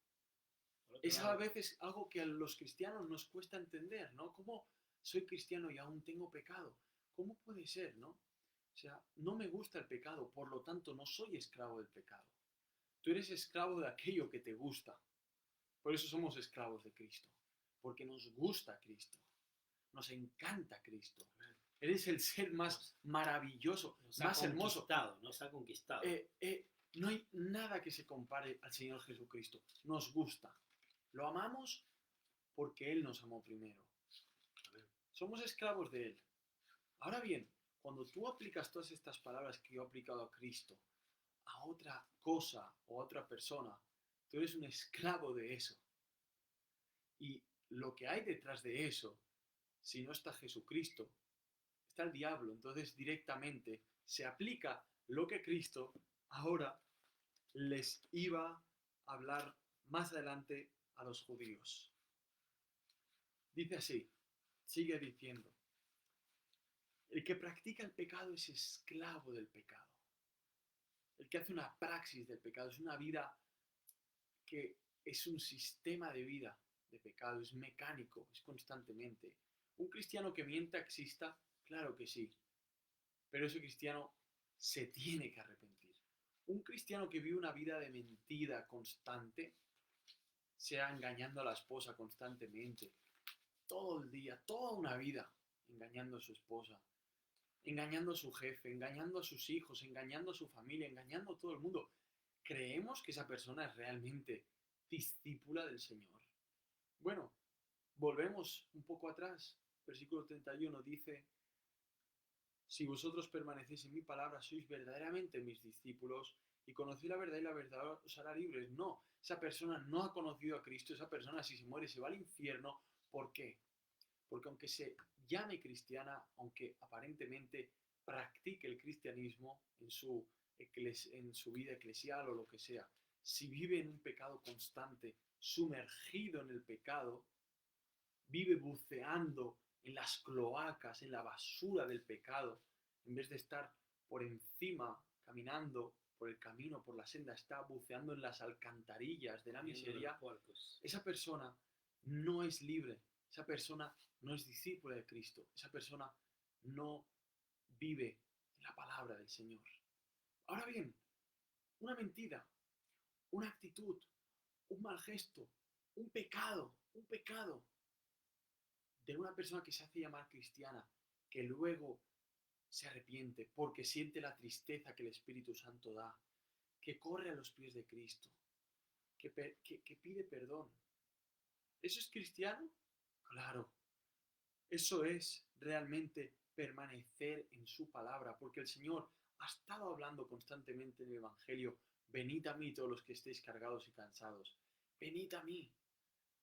Es a veces algo que a los cristianos nos cuesta entender, ¿no? ¿Cómo soy cristiano y aún tengo pecado? ¿Cómo puede ser, no? O sea, no me gusta el pecado, por lo tanto no soy esclavo del pecado. Tú eres esclavo de aquello que te gusta. Por eso somos esclavos de Cristo, porque nos gusta Cristo, nos encanta Cristo. Él es el ser más maravilloso, más hermoso. Nos ha conquistado. No hay nada que se compare al Señor Jesucristo. Nos gusta. Lo amamos porque Él nos amó primero. Somos esclavos de Él. Ahora bien, cuando tú aplicas todas estas palabras que yo he aplicado a Cristo, a otra cosa o a otra persona, tú eres un esclavo de eso. Y lo que hay detrás de eso, si no está Jesucristo, está el diablo. Entonces directamente se aplica lo que Cristo ahora les iba a hablar más adelante a los judíos. Dice así, sigue diciendo, el que practica el pecado es esclavo del pecado. El que hace una praxis del pecado es una vida que es un sistema de vida de pecado, es mecánico, es constantemente. ¿Un cristiano que mienta exista? Claro que sí, pero ese cristiano se tiene que arrepentir. Un cristiano que vive una vida de mentira constante sea engañando a la esposa constantemente, todo el día, toda una vida, engañando a su esposa, engañando a su jefe, engañando a sus hijos, engañando a su familia, engañando a todo el mundo. ¿Creemos que esa persona es realmente discípula del Señor? Bueno, volvemos un poco atrás. Versículo 31 dice, si vosotros permanecéis en mi palabra, sois verdaderamente mis discípulos y conocéis la verdad y la verdad os hará libres. No, esa persona no ha conocido a Cristo, esa persona si se muere se va al infierno. ¿Por qué? Porque aunque se llame cristiana, aunque aparentemente practique el cristianismo en su vida eclesial o lo que sea, si vive en un pecado constante, sumergido en el pecado, vive buceando en las cloacas, en la basura del pecado, en vez de estar por encima, caminando por el camino, por la senda, está buceando en las alcantarillas de la Viendo de los miseria, puercos. esa persona no es libre, esa persona no es discípula de Cristo, esa persona no vive la palabra del Señor. Ahora bien, una mentira, una actitud, un mal gesto, un pecado de una persona que se hace llamar cristiana, que luego se arrepiente porque siente la tristeza que el Espíritu Santo da, que corre a los pies de Cristo, que pide perdón. ¿Eso es cristiano? Claro, eso es realmente permanecer en su palabra, porque el Señor ha estado hablando constantemente en el Evangelio, venid a mí todos los que estéis cargados y cansados, venid a mí.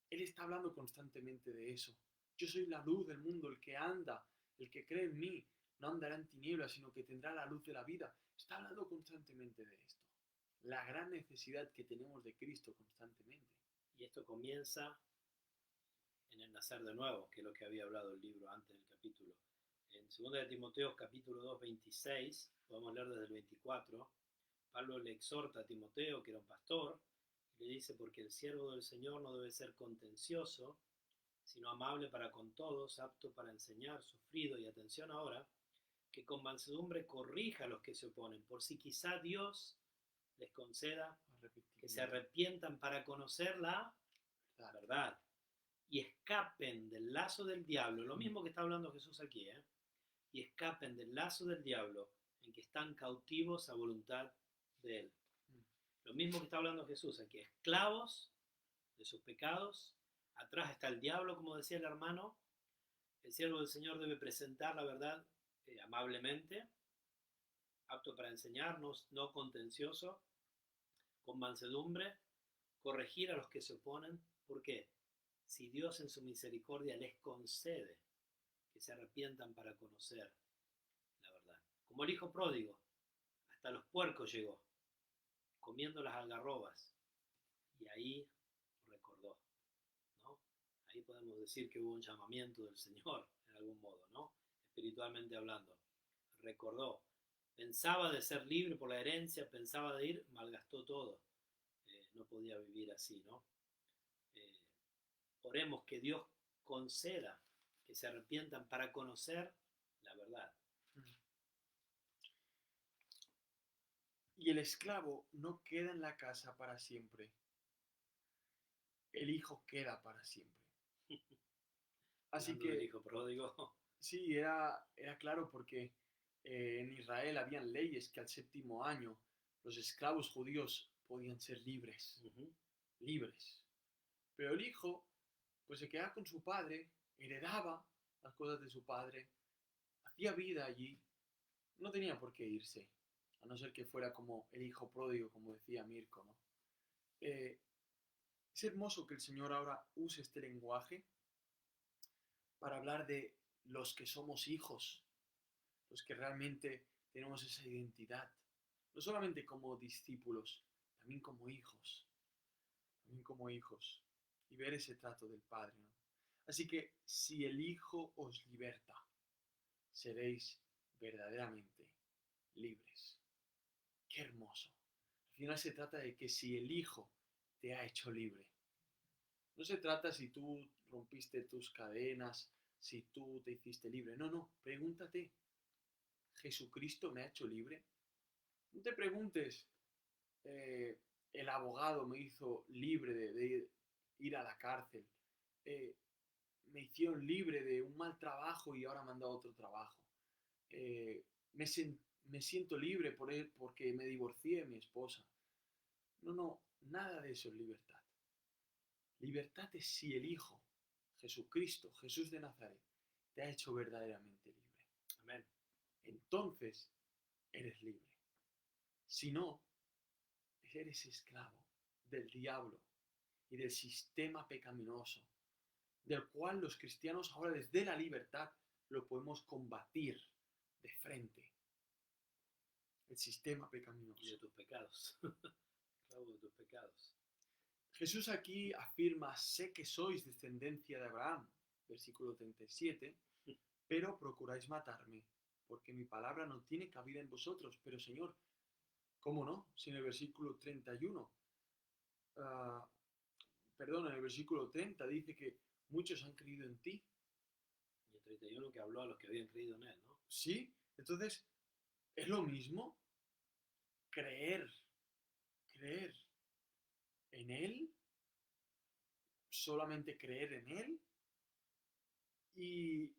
Él está hablando constantemente de eso. Yo soy la luz del mundo, el que anda, el que cree en mí, no andará en tinieblas, sino que tendrá la luz de la vida. Está hablando constantemente de esto. La gran necesidad que tenemos de Cristo constantemente. Y esto comienza en el nacer de nuevo, que es lo que había hablado el libro antes del capítulo. En 2 de Timoteo capítulo 2, 26, podemos leer desde el 24, Pablo le exhorta a Timoteo, que era un pastor, y le dice, porque el siervo del Señor no debe ser contencioso, sino amable para con todos, apto para enseñar, sufrido, y atención ahora, que con mansedumbre corrija a los que se oponen, por si quizá Dios les conceda que se arrepientan para conocer la verdad y escapen del lazo del diablo, lo mismo que está hablando Jesús aquí, y escapen del lazo del diablo en que están cautivos a voluntad de él. Lo mismo que está hablando Jesús aquí, esclavos de sus pecados, atrás está el diablo, como decía el hermano, el siervo del Señor debe presentar la verdad amablemente, apto para enseñarnos, no contencioso, con mansedumbre, corregir a los que se oponen. ¿Por qué? Si Dios en su misericordia les concede que se arrepientan para conocer la verdad. Como el hijo pródigo, hasta los puercos llegó, comiendo las algarrobas, y ahí recordó, ¿no? Ahí podemos decir que hubo un llamamiento del Señor, en algún modo, ¿no? Espiritualmente hablando. Recordó, pensaba de ser libre por la herencia, pensaba de ir, malgastó todo. No podía vivir así, ¿no? Oremos que Dios conceda que se arrepientan para conocer la verdad. Y el esclavo no queda en la casa para siempre. El hijo queda para siempre. Así Hablando del que, hijo pródigo. sí, era claro porque en Israel habían leyes que al séptimo año los esclavos judíos podían ser libres. Libres. Pero el hijo, pues se quedaba con su padre, heredaba las cosas de su padre, hacía vida allí, no tenía por qué irse, a no ser que fuera como el hijo pródigo, como decía Mirko, ¿no? Eh, es hermoso que el Señor ahora use este lenguaje para hablar de los que somos hijos, los que realmente tenemos esa identidad, no solamente como discípulos, también como hijos, y ver ese trato del Padre, ¿no? Así que si el Hijo os liberta, seréis verdaderamente libres. Qué hermoso. Al final se trata de que si el Hijo te ha hecho libre, no se trata si tú rompiste tus cadenas, si tú te hiciste libre. No, no, pregúntate, ¿Jesucristo me ha hecho libre? No te preguntes, el abogado me hizo libre de ir a la cárcel. Eh, Me hicieron libre de un mal trabajo y ahora me han dado otro trabajo. Eh, me siento libre porque me divorcié de mi esposa. No, no, nada de eso es libertad. Libertad es si el Hijo, Jesucristo, Jesús de Nazaret, te ha hecho verdaderamente libre. Amén. Entonces eres libre. Si no, eres esclavo del diablo y del sistema pecaminoso, del cual los cristianos ahora desde la libertad lo podemos combatir de frente. El sistema Y pecaminoso. de tus pecados. Esclavo de tus pecados. Jesús aquí afirma, sé que sois descendencia de Abraham, versículo 37, pero procuráis matarme, porque mi palabra no tiene cabida en vosotros. Pero Señor, ¿cómo no? Si en el versículo 31, uh, perdón, en el versículo 30 dice que muchos han creído en ti. Y el 31 que habló a los que habían creído en él, ¿no? Sí, entonces es lo mismo creer en Él, solamente creer en Él y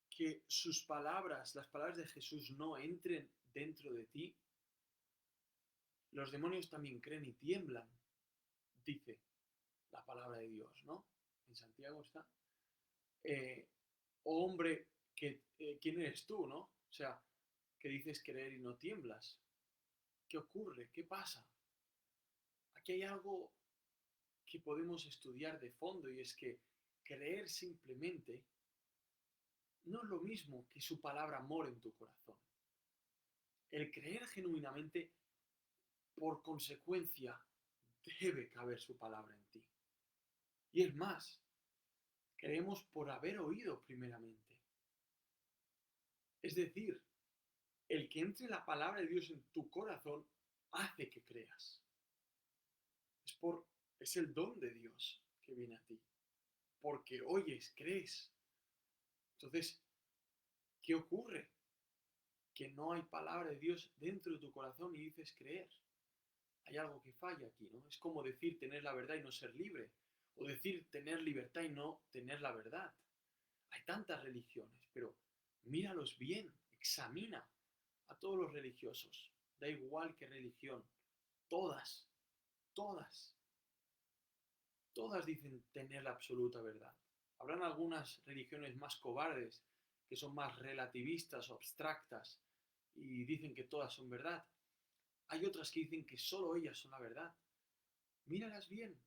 que sus palabras, las palabras de Jesús no entren dentro de ti. Los demonios también creen y tiemblan, dice la palabra de Dios, ¿no? En Santiago está. Oh hombre, ¿quién eres tú, no? O sea, que dices creer y no tiemblas. ¿Qué ocurre? ¿Qué pasa? Aquí hay algo que podemos estudiar de fondo y es que creer simplemente no es lo mismo que su palabra mora en tu corazón. El creer genuinamente, por consecuencia, debe caber su palabra en ti. Y es más, creemos por haber oído primeramente. Es decir, el que entre la palabra de Dios en tu corazón hace que creas. Es el don de Dios que viene a ti. Porque oyes, crees. Entonces, ¿qué ocurre? Que no hay palabra de Dios dentro de tu corazón y dices creer. Hay algo que falla aquí, ¿no? Es como decir tener la verdad y no ser libre. O decir tener libertad y no tener la verdad. Hay tantas religiones, pero míralos bien, examina a todos los religiosos. Da igual qué religión. Todas, todas, todas dicen tener la absoluta verdad. Habrán algunas religiones más cobardes, que son más relativistas o abstractas, y dicen que todas son verdad. Hay otras que dicen que solo ellas son la verdad. Míralas bien.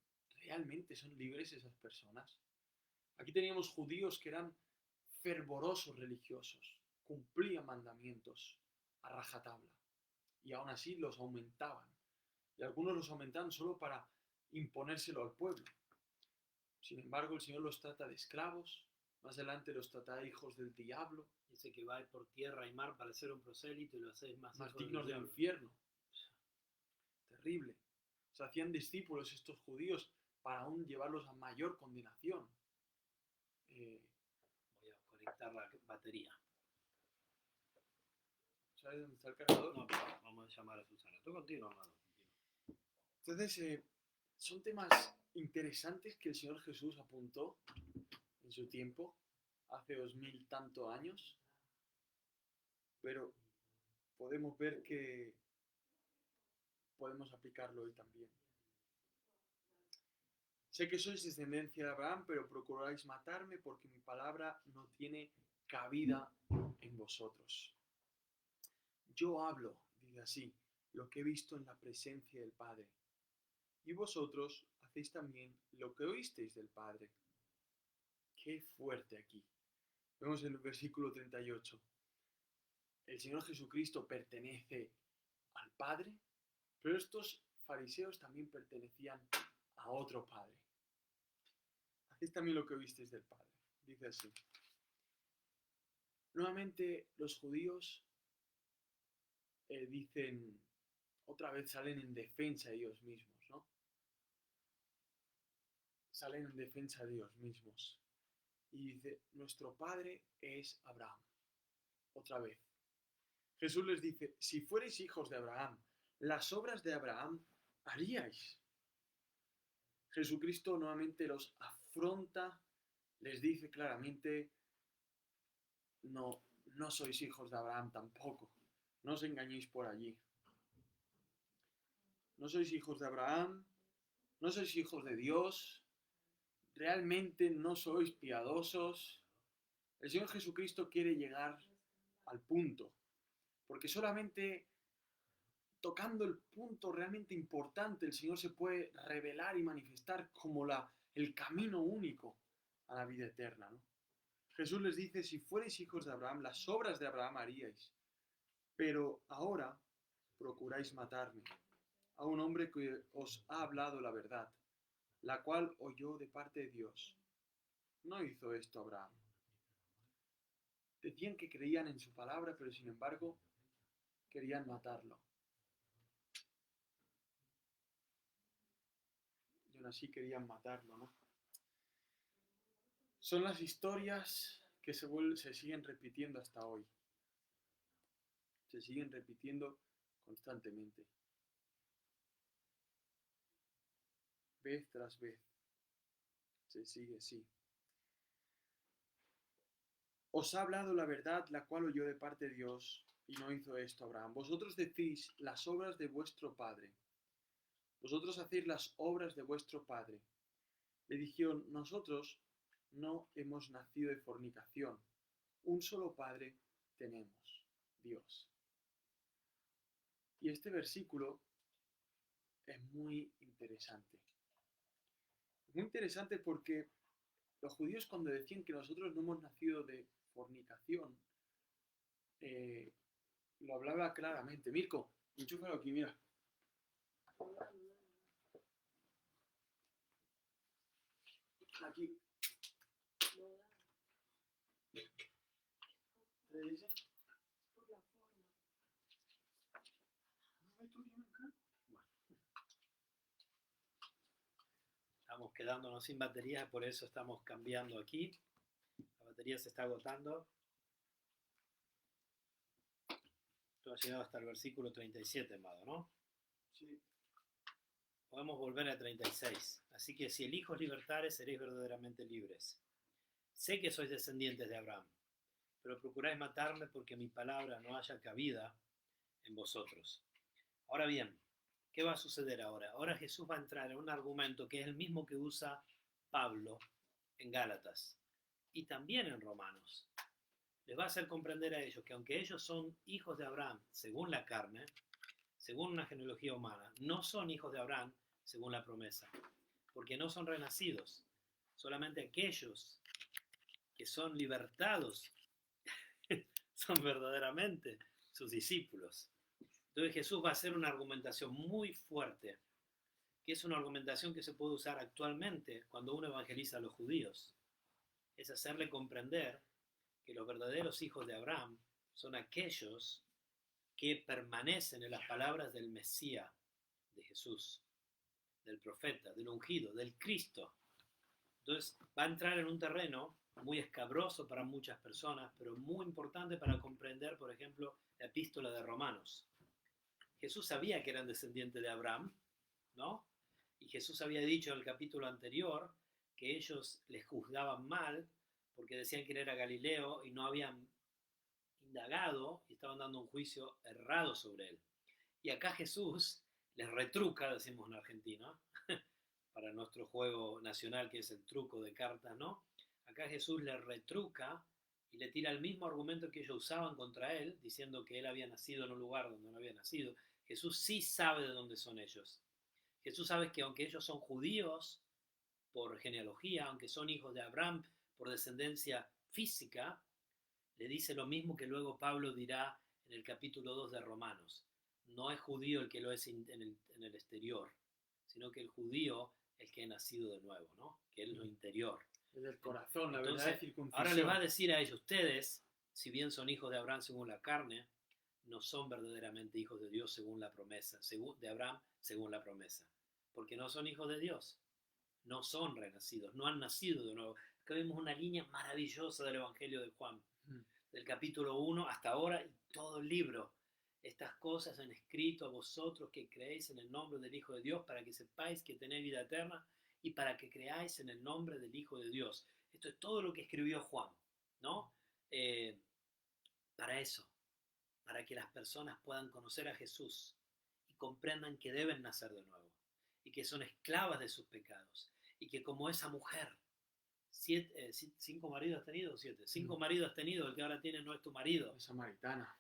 ¿Realmente son libres esas personas? Aquí teníamos judíos que eran fervorosos religiosos, cumplían mandamientos a rajatabla y aún así los aumentaban. Y algunos los aumentaban solo para imponérselo al pueblo. Sin embargo, el Señor los trata de esclavos, más adelante los trata de hijos del diablo, Dice que va por tierra y mar para ser un prosélito y lo hacéis más más hijo del dignos del diablo. infierno. Terrible. Se hacían discípulos estos judíos para aún llevarlos a mayor condenación. Voy a conectar la batería. ¿Sabes dónde está el cargador? No, pero vamos a llamar a Susana. Tú continúa, hermano. Entonces, son temas interesantes que el Señor Jesús apuntó en su tiempo, hace 2000 tantos años, pero podemos ver que podemos aplicarlo hoy también. Sé que sois descendencia de Abraham, pero procuráis matarme porque mi palabra no tiene cabida en vosotros. Yo hablo, dice así, lo que he visto en la presencia del Padre. Y vosotros hacéis también lo que oísteis del Padre. Qué fuerte aquí. Vemos en el versículo 38. El Señor Jesucristo pertenece al Padre, pero estos fariseos también pertenecían a otro Padre. Hacéis también lo que oísteis del Padre. Dice así. Nuevamente los judíos dicen, otra vez salen en defensa de ellos mismos, ¿no? Salen en defensa de ellos mismos. Y dice, nuestro Padre es Abraham. Otra vez. Jesús les dice, si fuerais hijos de Abraham, las obras de Abraham haríais. Jesucristo nuevamente los afronta, les dice claramente, no, no sois hijos de Abraham tampoco, no os engañéis por allí. No sois hijos de Abraham, no sois hijos de Dios, realmente no sois piadosos. El Señor Jesucristo quiere llegar al punto, porque solamente tocando el punto realmente importante, el Señor se puede revelar y manifestar como el camino único a la vida eterna, ¿no? Jesús les dice, si fuerais hijos de Abraham, las obras de Abraham haríais, pero ahora procuráis matarme, a un hombre que os ha hablado la verdad, la cual oyó de parte de Dios. No hizo esto Abraham. Decían que creían en su palabra, pero sin embargo querían matarlo. Y aún así querían matarlo, ¿no? Son las historias que se siguen repitiendo hasta hoy. Se siguen repitiendo constantemente. Vez tras vez. Se sigue así. Os ha hablado la verdad, la cual oyó de parte de Dios, y no hizo esto Abraham. Vosotros decís las obras de vuestro padre. Vosotros hacéis las obras de vuestro padre. Le dijeron, nosotros no hemos nacido de fornicación. Un solo padre tenemos, Dios. Y este versículo es muy interesante. Muy interesante porque los judíos cuando decían que nosotros no hemos nacido de fornicación, lo hablaba claramente. Mirko, enchúfalo aquí, mira. Aquí. ¿Te dice? Por la forma. ¿No ves tú bien acá? Bueno. Estamos quedándonos sin baterías, por eso estamos cambiando aquí. La batería se está agotando. Tú has llegado hasta el versículo 37, amado, ¿no? Sí. Podemos volver a 36. Así que si el Hijo os libertare, seréis verdaderamente libres. Sé que sois descendientes de Abraham, pero procuráis matarme porque mi palabra no haya cabida en vosotros. Ahora bien, ¿qué va a suceder ahora? Ahora Jesús va a entrar en un argumento que es el mismo que usa Pablo en Gálatas y también en Romanos. Les va a hacer comprender a ellos que aunque ellos son hijos de Abraham según la carne, según una genealogía humana, no son hijos de Abraham según la promesa, porque no son renacidos. Solamente aquellos que son libertados son verdaderamente sus discípulos. Entonces Jesús va a hacer una argumentación muy fuerte, que es una argumentación que se puede usar actualmente cuando uno evangeliza a los judíos. Es hacerle comprender que los verdaderos hijos de Abraham son aquellos que permanecen en las palabras del Mesías, de Jesús, del profeta, del ungido, del Cristo. Entonces va a entrar en un terreno muy escabroso para muchas personas, pero muy importante para comprender, por ejemplo, la epístola de Romanos. Jesús sabía que eran descendientes de Abraham, ¿no? Y Jesús había dicho en el capítulo anterior que ellos les juzgaban mal porque decían que él era Galileo y no habían indagado y estaban dando un juicio errado sobre él. Y acá Jesús les retruca, decimos en Argentina, para nuestro juego nacional que es el truco de cartas, ¿no? Acá Jesús les retruca y le tira el mismo argumento que ellos usaban contra él, diciendo que él había nacido en un lugar donde no había nacido. Jesús sí sabe de dónde son ellos. Jesús sabe que aunque ellos son judíos por genealogía, aunque son hijos de Abraham por descendencia física, le dice lo mismo que luego Pablo dirá en el capítulo 2 de Romanos. No es judío el que lo es en el exterior, sino que el judío es el que ha nacido de nuevo, ¿no? Que es lo interior. Es del corazón, la Entonces, verdad es circuncisión. ahora les va a decir a ellos, ustedes, si bien son hijos de Abraham según la carne, no son verdaderamente hijos de Dios según la promesa, de Abraham según la promesa, porque no son hijos de Dios, no son renacidos, no han nacido de nuevo. Acá vemos una línea maravillosa del Evangelio de Juan, del capítulo 1 hasta ahora y todo el libro. Estas cosas han escrito a vosotros que creéis en el nombre del Hijo de Dios para que sepáis que tenéis vida eterna y para que creáis en el nombre del Hijo de Dios. Esto es todo lo que escribió Juan, ¿no? Para eso, para que las personas puedan conocer a Jesús y comprendan que deben nacer de nuevo y que son esclavas de sus pecados y que como esa mujer, cinco maridos has tenido, siete, cinco maridos has tenido, el que ahora tienes no es tu marido. Es samaritana.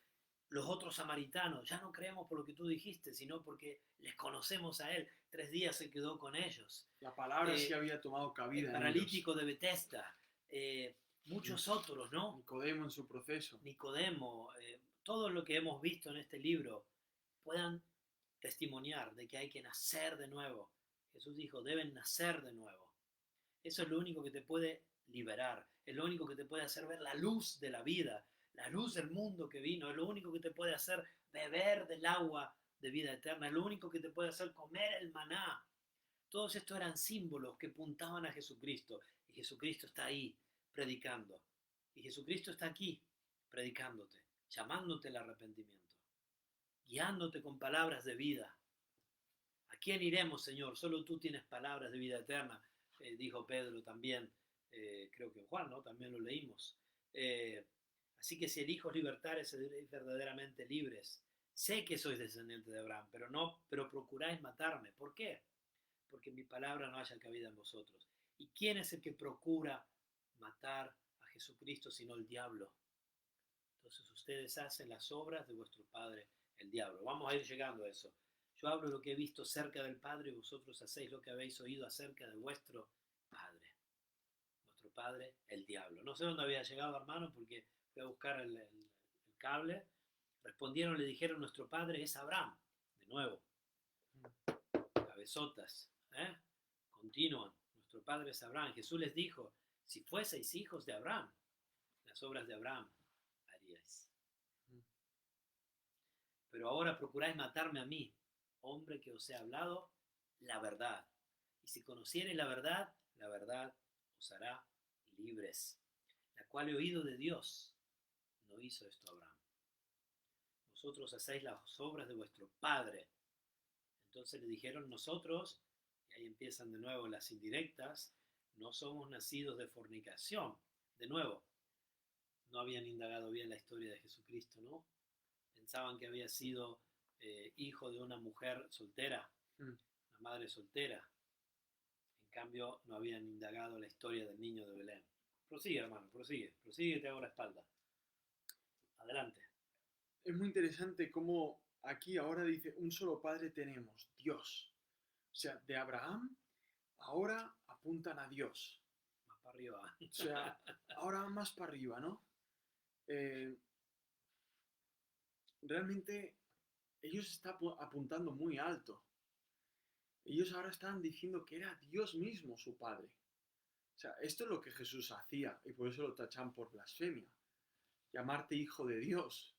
Los otros samaritanos, ya no creemos por lo que tú dijiste, sino porque les conocemos a él. 3 días se quedó con ellos. La palabra sí había tomado cabida El en paralítico de Bethesda, muchos otros, ¿no? Nicodemo en su proceso. Nicodemo, todo lo que hemos visto en este libro, puedan testimoniar de que hay que nacer de nuevo. Jesús dijo, deben nacer de nuevo. Eso es lo único que te puede liberar, es lo único que te puede hacer ver la luz de la vida, la luz del mundo que vino, es lo único que te puede hacer beber del agua de vida eterna, es lo único que te puede hacer comer el maná. Todos estos eran símbolos que apuntaban a Jesucristo, y Jesucristo está ahí predicando, y Jesucristo está aquí predicándote, llamándote al arrepentimiento, guiándote con palabras de vida. ¿A quién iremos, Señor? Solo tú tienes palabras de vida eterna, dijo Pedro también, creo que Juan, ¿no? También lo leímos. Así que si el Hijo os libertare, seréis verdaderamente libres. Sé que sois descendientes de Abraham, pero procuráis matarme. ¿Por qué? Porque mi palabra no haya cabida en vosotros. ¿Y quién es el que procura matar a Jesucristo sino el diablo? Entonces ustedes hacen las obras de vuestro padre, el diablo. Vamos a ir llegando a eso. Yo hablo lo que he visto cerca del Padre y vosotros hacéis lo que habéis oído acerca de vuestro padre. Vuestro padre, el diablo. No sé dónde había llegado, hermano, porque fui a buscar el cable. Respondieron, le dijeron, nuestro padre es Abraham. De nuevo, cabezotas, continúan. Nuestro padre es Abraham. Jesús les dijo, si fueseis hijos de Abraham, las obras de Abraham haríais. Pero ahora procuráis matarme a mí, hombre que os he hablado la verdad. Y si conociereis la verdad os hará libres. La cual he oído de Dios. No hizo esto Abraham. Vosotros hacéis las obras de vuestro padre. Entonces le dijeron nosotros, y ahí empiezan de nuevo las indirectas, no somos nacidos de fornicación. De nuevo, no habían indagado bien la historia de Jesucristo, ¿no? Pensaban que había sido hijo de una mujer soltera, una madre soltera. En cambio, no habían indagado la historia del niño de Belén. Prosigue, hermano, prosigue, te hago la espalda. Adelante. Es muy interesante cómo aquí ahora dice, un solo padre tenemos, Dios. O sea, de Abraham ahora apuntan a Dios. Más para arriba. O sea, ahora más para arriba, ¿no? Realmente ellos están apuntando muy alto. Ellos ahora están diciendo que era Dios mismo su padre. O sea, esto es lo que Jesús hacía y por eso lo tachan por blasfemia. Llamarte hijo de Dios.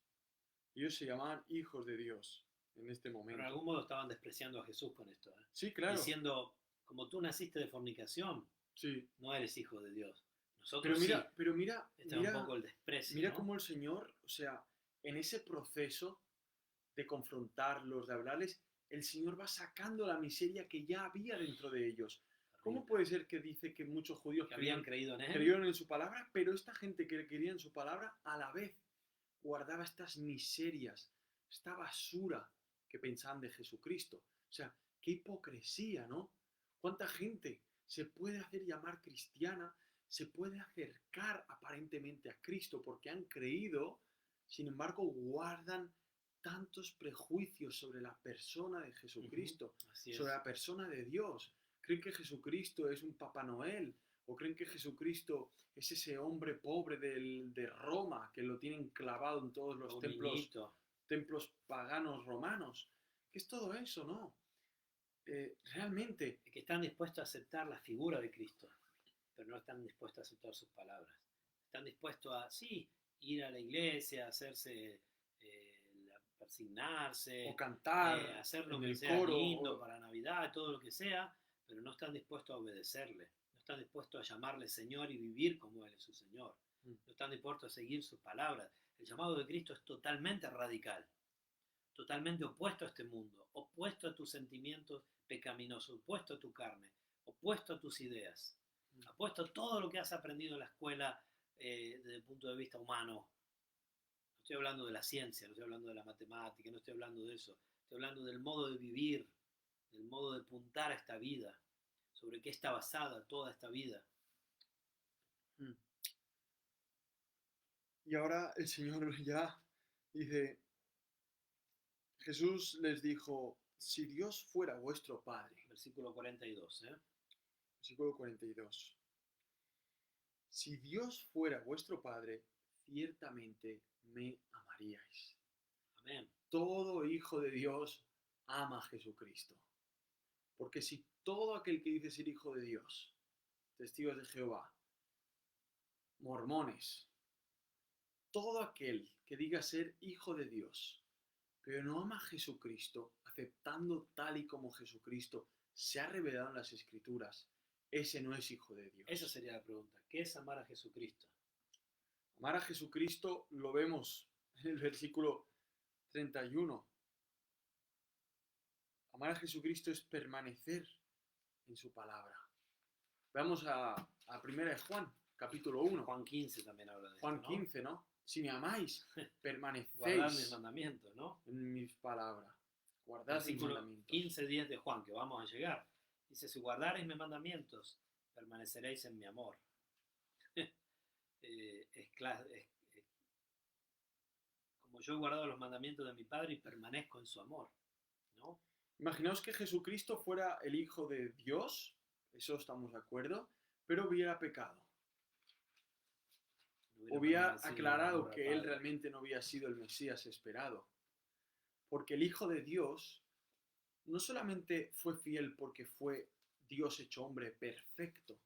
Ellos se llamaban hijos de Dios en este momento. Pero de algún modo estaban despreciando a Jesús con esto. Sí, claro. Diciendo, como tú naciste de fornicación, sí, no eres hijo de Dios. Nosotros pero mira, este es un poco el desprecio. Mira, ¿no? cómo el Señor, o sea, en ese proceso de confrontarlos, de hablarles, el Señor va sacando la miseria que ya había dentro de ellos. ¿Cómo puede ser que dice que muchos judíos que habían creído en él, creyeron en su palabra, pero esta gente que creía en su palabra a la vez guardaba estas miserias, esta basura que pensaban de Jesucristo? O sea, qué hipocresía, ¿no? ¿Cuánta gente se puede hacer llamar cristiana, se puede acercar aparentemente a Cristo porque han creído, sin embargo guardan tantos prejuicios sobre la persona de Jesucristo, sobre la persona de Dios? Creen que Jesucristo es un Papá Noel, o creen que Jesucristo es ese hombre pobre de Roma que lo tienen clavado en todos los templos paganos romanos. ¿Qué es todo eso, no? Realmente... que están dispuestos a aceptar la figura de Cristo, pero no están dispuestos a aceptar sus palabras. Están dispuestos a, sí, ir a la iglesia, hacerse... persignarse, o cantar, hacer lo que sea coro, lindo para Navidad, todo lo que sea, pero no están dispuestos a obedecerle, no están dispuestos a llamarle Señor y vivir como Él es su Señor, no están dispuestos a seguir sus palabras. El llamado de Cristo es totalmente radical, totalmente opuesto a este mundo, opuesto a tus sentimientos pecaminosos, opuesto a tu carne, opuesto a tus ideas, opuesto a todo lo que has aprendido en la escuela desde el punto de vista humano. No estoy hablando de la ciencia, no estoy hablando de la matemática, no estoy hablando de eso. Estoy hablando del modo de vivir, del modo de puntar a esta vida, sobre qué está basada toda esta vida. Mm. Y ahora el Señor ya dice, Jesús les dijo, si Dios fuera vuestro Padre, Versículo 42. versículo 42, si Dios fuera vuestro Padre, ciertamente me amaríais. Amén. Todo hijo de Dios ama a Jesucristo. Porque si todo aquel que dice ser hijo de Dios, testigos de Jehová, mormones, todo aquel que diga ser hijo de Dios, pero no ama a Jesucristo, aceptando tal y como Jesucristo se ha revelado en las Escrituras, ese no es hijo de Dios. Esa sería la pregunta. ¿Qué es amar a Jesucristo? Amar a Jesucristo lo vemos en el versículo 31. Amar a Jesucristo es permanecer en su palabra. Veamos a 1 de Juan, capítulo 1. Juan 15 también habla de Juan esto, ¿no? 15, ¿no? Si me amáis, Guardar mis permanecéis mandamientos, ¿no? en mis palabras. Guardad mis Versículo mandamientos. 15:10 de Juan, que vamos a llegar. Dice, si guardareis mis mandamientos, permaneceréis en mi amor. Como yo he guardado los mandamientos de mi Padre y permanezco en su amor, ¿no? Imaginaos que Jesucristo fuera el Hijo de Dios, eso estamos de acuerdo, pero hubiera pecado. No Hubiera permanecido aclarado en el que amor al él Padre. realmente no había sido el Mesías esperado. Porque el Hijo de Dios no solamente fue fiel porque fue Dios hecho hombre perfecto,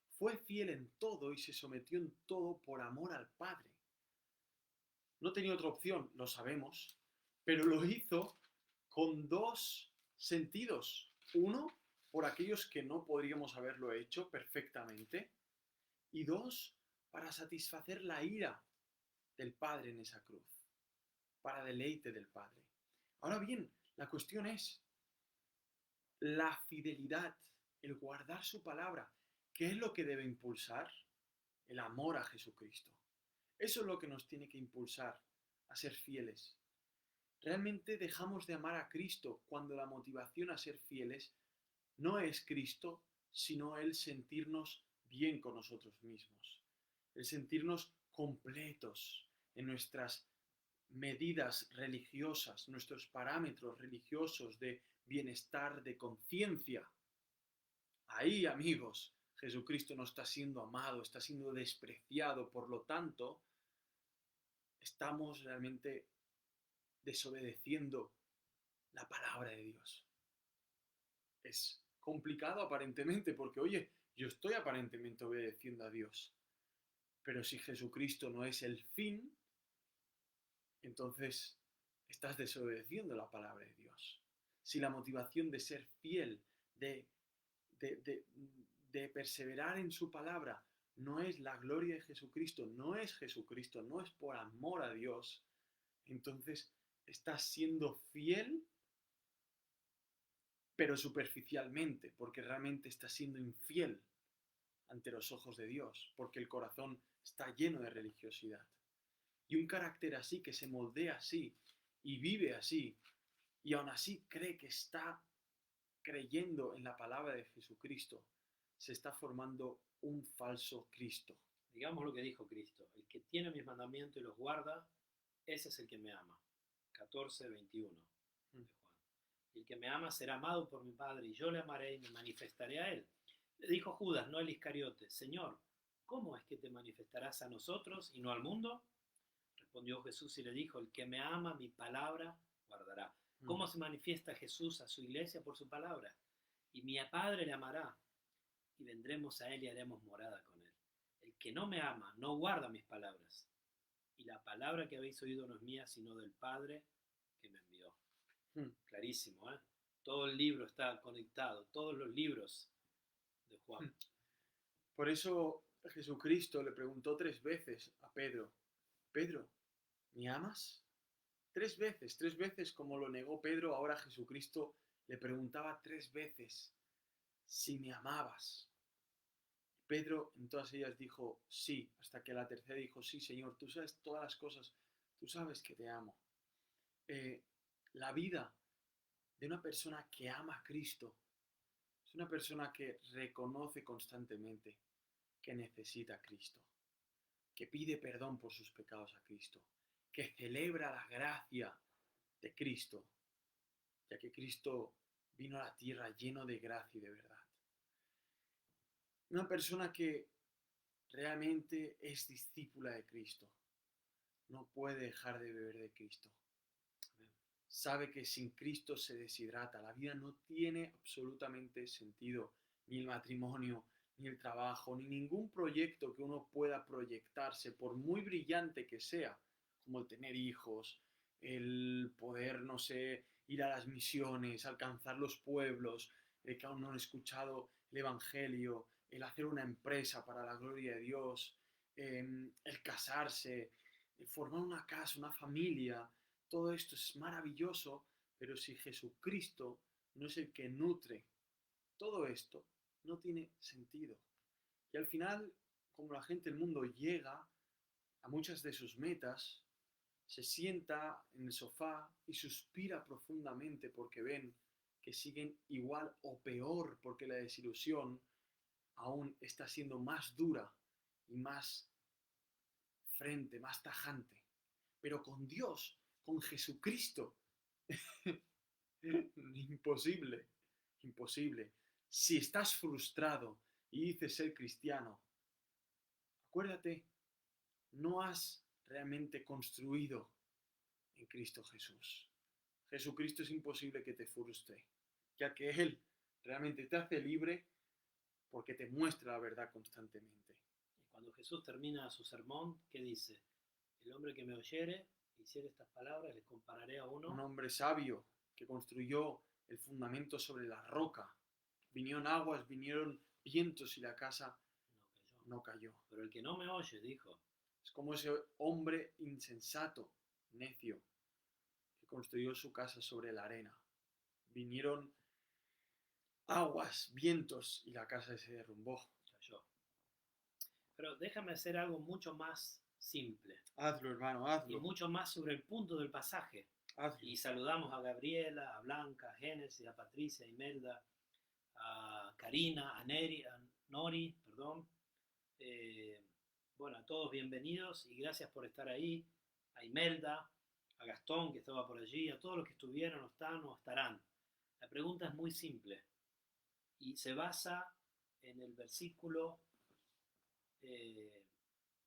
fue fiel en todo y se sometió en todo por amor al Padre. No tenía otra opción, lo sabemos, pero lo hizo con dos sentidos. Uno, por aquellos que no podríamos haberlo hecho perfectamente. Y dos, para satisfacer la ira del Padre en esa cruz. Para deleite del Padre. Ahora bien, la cuestión es la fidelidad, el guardar su palabra. ¿Qué es lo que debe impulsar? El amor a Jesucristo. Eso es lo que nos tiene que impulsar a ser fieles. Realmente dejamos de amar a Cristo cuando la motivación a ser fieles no es Cristo, sino el sentirnos bien con nosotros mismos, el sentirnos completos en nuestras medidas religiosas, nuestros parámetros religiosos de bienestar, de conciencia. Ahí, amigos, Jesucristo no está siendo amado, está siendo despreciado, por lo tanto, estamos realmente desobedeciendo la palabra de Dios. Es complicado aparentemente porque, oye, yo estoy aparentemente obedeciendo a Dios, pero si Jesucristo no es el fin, entonces estás desobedeciendo la palabra de Dios. Si la motivación de ser fiel, de perseverar en su palabra, no es la gloria de Jesucristo, no es Jesucristo, no es por amor a Dios, entonces estás siendo fiel, pero superficialmente, porque realmente estás siendo infiel ante los ojos de Dios, porque el corazón está lleno de religiosidad. Y un carácter así, que se moldea así y vive así, y aún así cree que está creyendo en la palabra de Jesucristo, se está formando un falso Cristo. Digamos lo que dijo Cristo. El que tiene mis mandamientos y los guarda, ese es el que me ama. 14:21 de Juan. Y el que me ama será amado por mi Padre, y yo le amaré y me manifestaré a él. Le dijo Judas, no el Iscariote, Señor, ¿cómo es que te manifestarás a nosotros y no al mundo? Respondió Jesús y le dijo, el que me ama, mi palabra guardará. ¿Cómo se manifiesta Jesús a su iglesia? Por su palabra. Y mi Padre le amará, y vendremos a él y haremos morada con él. El que no me ama, no guarda mis palabras. Y la palabra que habéis oído no es mía, sino del Padre que me envió. Clarísimo, ¿eh? Todo el libro está conectado, todos los libros de Juan. Por eso Jesucristo le preguntó 3 veces a Pedro, Pedro, ¿me amas? 3 veces como lo negó Pedro, ahora Jesucristo le preguntaba 3 veces, si me amabas. Pedro en todas ellas dijo sí, hasta que la tercera dijo sí, Señor, tú sabes todas las cosas, tú sabes que te amo. La vida de una persona que ama a Cristo es una persona que reconoce constantemente que necesita a Cristo, que pide perdón por sus pecados a Cristo, que celebra la gracia de Cristo, ya que Cristo vino a la tierra lleno de gracia y de verdad. Una persona que realmente es discípula de Cristo no puede dejar de beber de Cristo. Sabe que sin Cristo se deshidrata. La vida no tiene absolutamente sentido. Ni el matrimonio, ni el trabajo, ni ningún proyecto que uno pueda proyectarse, por muy brillante que sea, como el tener hijos, el poder, no sé, ir a las misiones, alcanzar los pueblos, que aún no han escuchado el Evangelio, el hacer una empresa para la gloria de Dios, el casarse, el formar una casa, una familia. Todo esto es maravilloso, pero si Jesucristo no es el que nutre todo esto, no tiene sentido. Y al final, como la gente del mundo llega a muchas de sus metas, se sienta en el sofá y suspira profundamente porque ven que siguen igual o peor, porque la desilusión aún está siendo más dura y más frente, más tajante. Pero con Dios, con Jesucristo, imposible, imposible. Si estás frustrado y dices ser cristiano, acuérdate, no has realmente construido en Cristo Jesús. Jesucristo es imposible que te frustre, ya que Él realmente te hace libre porque te muestra la verdad constantemente. Y cuando Jesús termina su sermón, ¿qué dice? El hombre que me oyere, hiciere estas palabras, les compararé a Un uno. hombre sabio que construyó el fundamento sobre la roca. Vinieron aguas, vinieron vientos y la casa No cayó. no cayó. Pero el que no me oye, dijo, Es como ese hombre insensato, necio, que construyó su casa sobre la arena. Vinieron aguas, vientos y la casa se derrumbó. cayó. Pero déjame hacer algo mucho más simple Hazlo, hermano, y hazlo. mucho más sobre el punto del pasaje. Hazlo. Y saludamos a Gabriela, a Blanca, a Génesis, a Patricia, a Imelda, a Karina, a Nori, perdón. Bueno, a todos bienvenidos y gracias por estar ahí. A Imelda, a Gastón que estaba por allí, a todos los que estuvieron, o están o estarán. La pregunta es muy simple y se basa en el versículo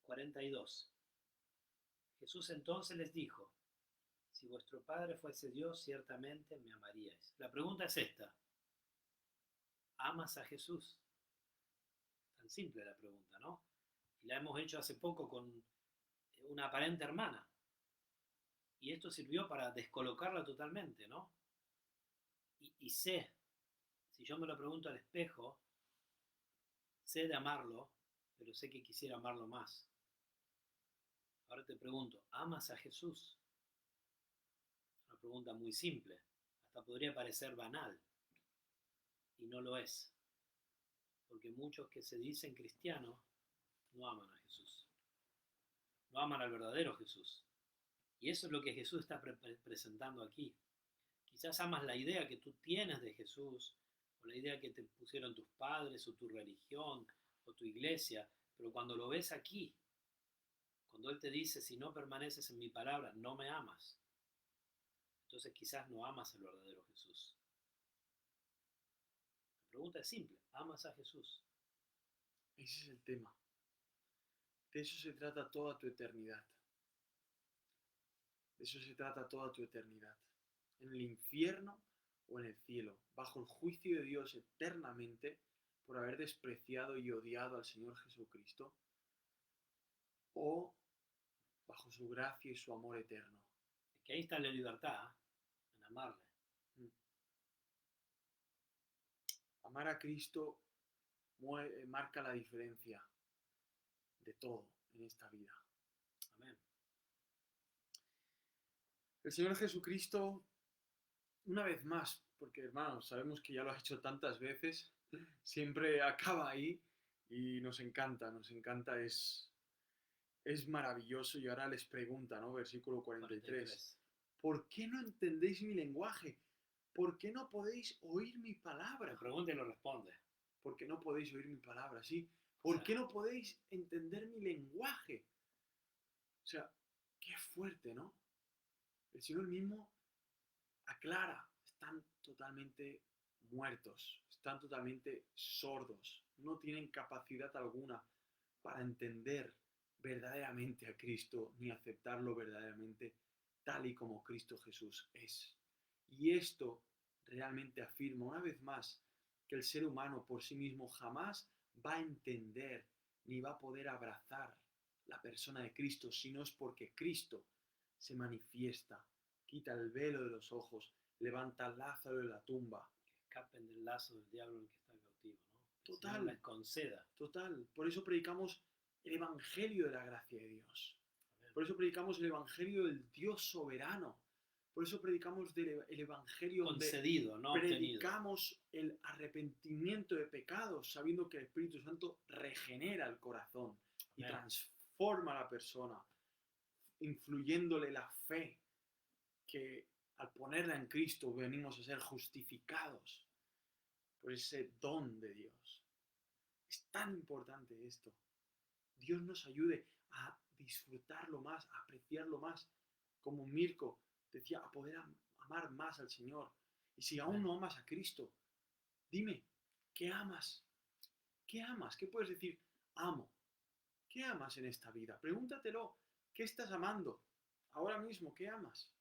42. Jesús entonces les dijo, si vuestro Padre fuese Dios, ciertamente me amaríais. La pregunta es esta, ¿amas a Jesús? Tan simple la pregunta, ¿no? Y la hemos hecho hace poco con una aparente hermana. Y esto sirvió para descolocarla totalmente, ¿no? Y sé, si yo me lo pregunto al espejo, sé de amarlo, pero sé que quisiera amarlo más. Ahora te pregunto, ¿amas a Jesús? Una pregunta muy simple, hasta podría parecer banal, y no lo es, porque muchos que se dicen cristianos no aman a Jesús, no aman al verdadero Jesús. Y eso es lo que Jesús está presentando aquí. Quizás amas la idea que tú tienes de Jesús, o la idea que te pusieron tus padres, o tu religión, o tu iglesia, pero cuando lo ves aquí, cuando Él te dice, si no permaneces en mi palabra, no me amas, entonces quizás no amas al verdadero Jesús. La pregunta es simple, ¿amas a Jesús? Ese es el tema. De eso se trata toda tu eternidad. De eso se trata toda tu eternidad. En el infierno o en el cielo, bajo el juicio de Dios eternamente por haber despreciado y odiado al Señor Jesucristo, o bajo su gracia y su amor eterno. Es que ahí está la libertad, ¿eh? En amarle. Amar a Cristo marca la diferencia de todo en esta vida. Amén. El Señor Jesucristo, una vez más, porque hermanos, sabemos que ya lo ha hecho tantas veces, siempre acaba ahí y nos encanta, es maravilloso. Y ahora les pregunta, ¿no? Versículo 43. 43. ¿Por qué no entendéis mi lenguaje? ¿Por qué no podéis oír mi Le palabra? pregunta y lo responde. ¿Por qué no podéis oír mi palabra? ¿Sí? O ¿Por sea, qué no podéis entender mi lenguaje? O sea, qué fuerte, ¿no? El Señor mismo aclara, están totalmente muertos, están totalmente sordos, no tienen capacidad alguna para entender verdaderamente a Cristo ni aceptarlo verdaderamente tal y como Cristo Jesús es. Y esto realmente afirma una vez más que el ser humano por sí mismo jamás va a entender ni va a poder abrazar la persona de Cristo si no es porque Cristo se manifiesta, quita el velo de los ojos, levanta a Lázaro de la tumba. escapen del lazo del diablo en el que está cautivo, ¿no? El Señor Total, les conceda. total. Por eso predicamos el Evangelio de la gracia de Dios. Amén. Por eso predicamos el Evangelio del Dios soberano. Por eso predicamos el Evangelio donde Concedido, no obtenido. predicamos el arrepentimiento de pecados, sabiendo que el Espíritu Santo regenera el corazón y Amén. transforma a la persona, influyéndole la fe que al ponerla en Cristo venimos a ser justificados por ese don de Dios. Es tan importante esto. Dios nos ayude a disfrutarlo más, a apreciarlo más, como Mirko decía, a poder amar más al Señor. Y si aún no amas a Cristo, dime, ¿qué amas? ¿Qué amas? ¿Qué puedes decir? Amo. ¿Qué amas en esta vida? Pregúntatelo. ¿Qué estás amando? Ahora mismo, ¿qué amas?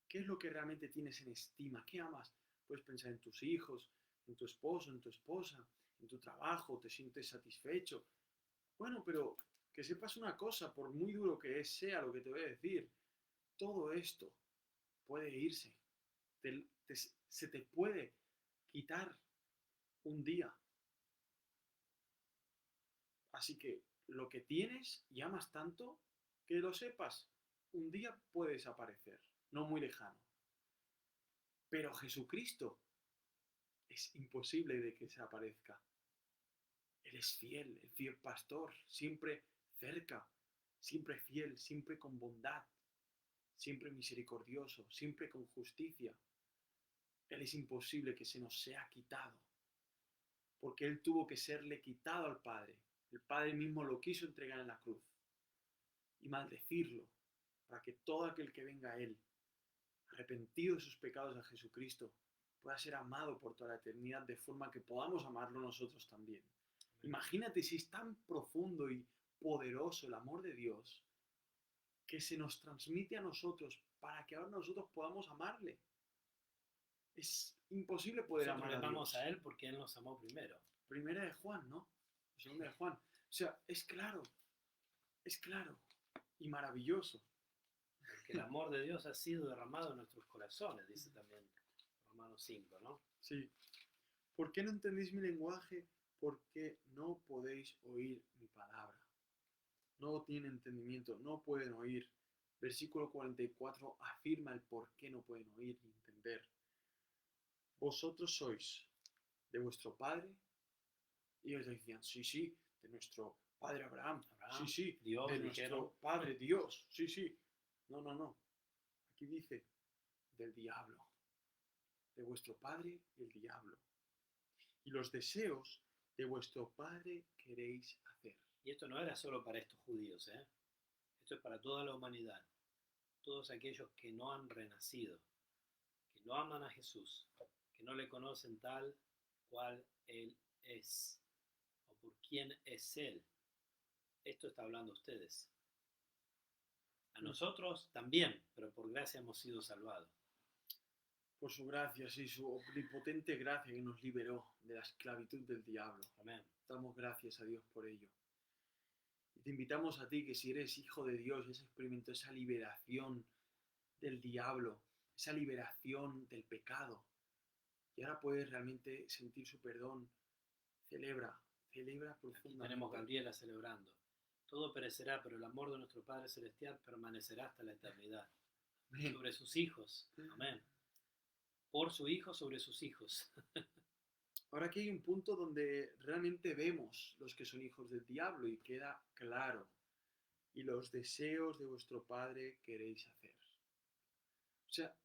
¿Qué es lo que realmente tienes en estima? ¿Qué amas? Puedes pensar en tus hijos, en tu esposo, en tu esposa, en tu trabajo, te sientes satisfecho. Bueno, pero que sepas una cosa, por muy duro que sea lo que te voy a decir, todo esto puede irse. Se te puede quitar un día. Así que lo que tienes y amas tanto, que lo sepas, un día puede desaparecer, no muy lejano. Pero Jesucristo es imposible de que se aparezca. Él es fiel, el fiel pastor, siempre cerca, siempre fiel, siempre con bondad, siempre misericordioso, siempre con justicia. Él es imposible que se nos sea quitado, porque Él tuvo que serle quitado al Padre. El Padre mismo lo quiso entregar en la cruz y maldecirlo, para que todo aquel que venga a Él, arrepentido de sus pecados a Jesucristo, pueda ser amado por toda la eternidad, de forma que podamos amarlo nosotros también. Imagínate si es tan profundo y poderoso el amor de Dios que se nos transmite a nosotros para que ahora nosotros podamos amarle. Es imposible poder Nosotros amar le a amamos Dios. a Él porque Él nos amó primero. Primera de Juan, ¿no? Segunda de Juan. O sea, es claro y maravilloso. Porque el amor de Dios ha sido derramado en nuestros corazones, dice también Romanos 5, ¿no? Sí. ¿Por qué no entendéis mi lenguaje? Porque no podéis oír mi palabra. No tienen entendimiento, no pueden oír. Versículo 44 afirma el por qué no pueden oír ni entender. Vosotros sois de vuestro padre. Y ellos decían, sí, sí, de nuestro padre Abraham. Sí, sí, Dios, de dijeron. nuestro padre Dios. Sí, sí. No, no, no. Aquí dice, del diablo. De vuestro padre el diablo. Y los deseos de vuestro padre queréis hacer. Y esto no era solo para estos judíos, ¿eh? Esto es para toda la humanidad. Todos aquellos que no han renacido, que no aman a Jesús, que no le conocen tal cual Él es, o por quién es Él. Esto está hablando a ustedes. A nosotros también, pero por gracia hemos sido salvados. Por su gracia, sí, su omnipotente gracia que nos liberó de la esclavitud del diablo. Amén. Damos gracias a Dios por ello. Y te invitamos a ti que si eres hijo de Dios y has experimentado esa liberación del diablo, esa liberación del pecado, y ahora puedes realmente sentir su perdón, celebra Aquí profundamente. tenemos a Gabriela celebrando. Todo perecerá, pero el amor de nuestro Padre Celestial permanecerá hasta la eternidad. Amén. Sobre sus hijos. Amén. Por su Hijo sobre sus hijos. Ahora aquí hay un punto donde realmente vemos los que son hijos del diablo y queda claro. Y los deseos de vuestro padre queréis hacer. O sea,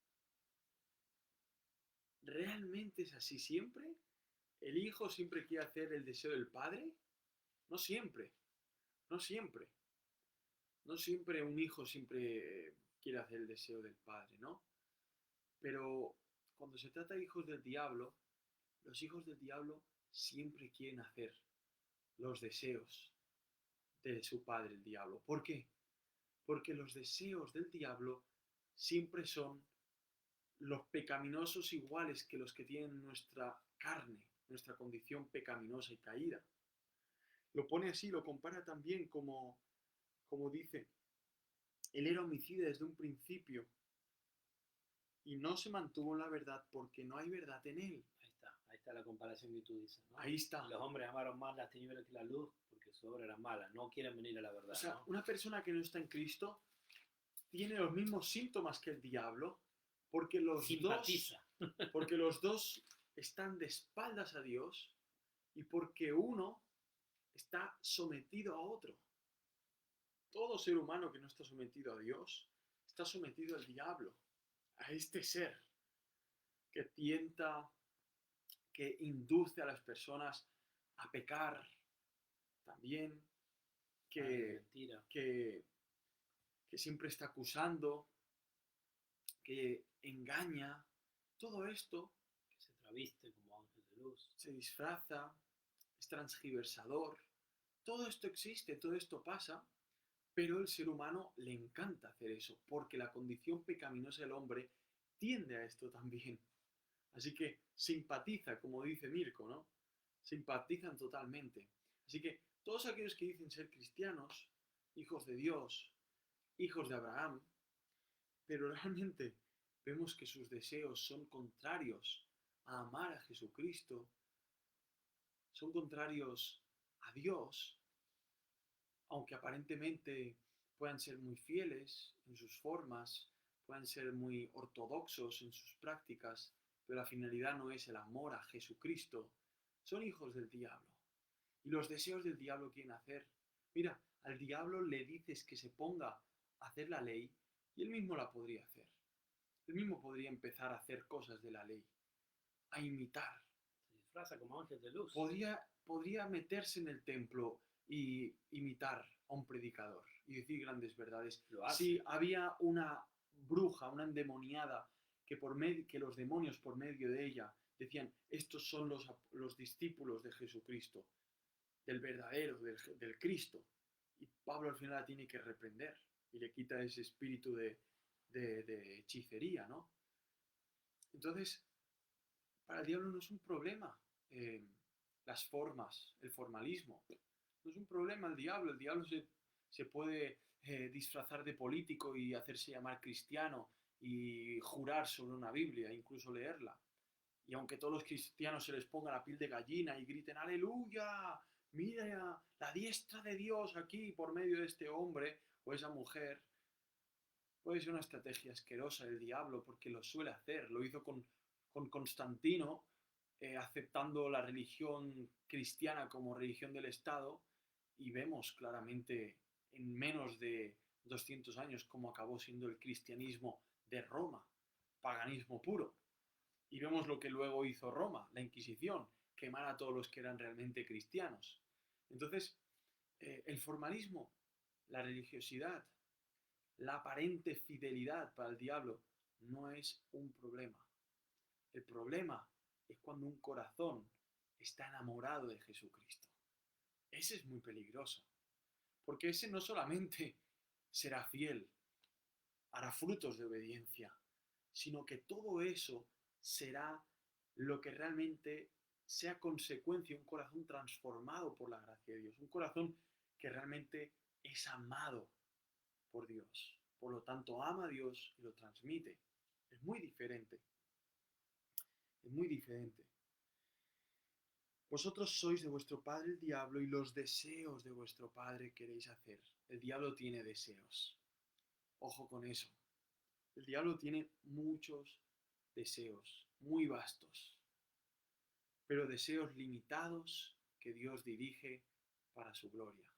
¿realmente es así siempre? ¿El hijo siempre quiere hacer el deseo del padre? No siempre, no siempre. No siempre un hijo siempre quiere hacer el deseo del padre, ¿no? Pero cuando se trata de hijos del diablo, los hijos del diablo siempre quieren hacer los deseos de su padre, el diablo. ¿Por qué? Porque los deseos del diablo siempre son los pecaminosos iguales que los que tienen nuestra carne, nuestra condición pecaminosa y caída. Lo pone así, lo compara también como dice, él era homicida desde un principio y no se mantuvo en la verdad porque no hay verdad en él. Ahí está la comparación que tú dices, ¿no? Ahí está. Los hombres amaron más las tinieblas que la luz porque su obra era mala, no quieren venir a la verdad, O sea, ¿no? una persona que no está en Cristo tiene los mismos síntomas que el diablo porque Simpatiza. porque los dos están de espaldas a Dios y porque uno está sometido a otro. Todo ser humano que no está sometido a Dios está sometido al diablo, a este ser que tienta, que induce a las personas a pecar también, que, Mentira. que, que siempre está acusando, que engaña. Todo esto Que se traviste como ángel de luz. se disfraza, es transgiversador. Todo esto existe, todo esto pasa, pero el ser humano le encanta hacer eso, porque la condición pecaminosa del hombre tiende a esto también. Así que simpatiza, como dice Mirko, ¿no? Simpatizan totalmente. Así que todos aquellos que dicen ser cristianos, hijos de Dios, hijos de Abraham, pero realmente vemos que sus deseos son contrarios a amar a Jesucristo, son contrarios a Dios, aunque aparentemente puedan ser muy fieles en sus formas, puedan ser muy ortodoxos en sus prácticas, pero la finalidad no es el amor a Jesucristo, son hijos del diablo. Y los deseos del diablo quieren hacer. Mira, al diablo le dices que se ponga a hacer la ley y él mismo la podría hacer. Él mismo podría empezar a hacer cosas de la ley, a imitar. Se disfraza como ángel de luz. Podría meterse en el templo y imitar a un predicador y decir grandes verdades. Lo hace. Si había una bruja, una endemoniada, que los demonios por medio de ella decían, estos son los discípulos de Jesucristo, del verdadero, del Cristo. Y Pablo al final la tiene que reprender y le quita ese espíritu de hechicería, ¿no? Entonces, para el diablo no es un problema las formas, el formalismo. No es un problema el diablo se puede disfrazar de político y hacerse llamar cristiano y jurar sobre una Biblia, incluso leerla. Y aunque todos los cristianos se les ponga la piel de gallina y griten, aleluya, mira la diestra de Dios aquí por medio de este hombre o esa mujer, puede ser una estrategia asquerosa del diablo porque lo suele hacer. Lo hizo con Constantino, aceptando la religión cristiana como religión del Estado y vemos claramente en menos de 200 años cómo acabó siendo el cristianismo de Roma, paganismo puro. Y vemos lo que luego hizo Roma, la Inquisición, quemar a todos los que eran realmente cristianos. Entonces, el formalismo, la religiosidad, la aparente fidelidad para el diablo no es un problema. El problema es cuando un corazón está enamorado de Jesucristo. Ese es muy peligroso, porque ese no solamente será fiel, hará frutos de obediencia, sino que todo eso será lo que realmente sea consecuencia de un corazón transformado por la gracia de Dios, un corazón que realmente es amado por Dios. Por lo tanto, ama a Dios y lo transmite. Es muy diferente. Es muy diferente. Vosotros sois de vuestro padre el diablo y los deseos de vuestro padre queréis hacer. El diablo tiene deseos. Ojo con eso. El diablo tiene muchos deseos, muy vastos. pero deseos limitados que Dios dirige para su gloria.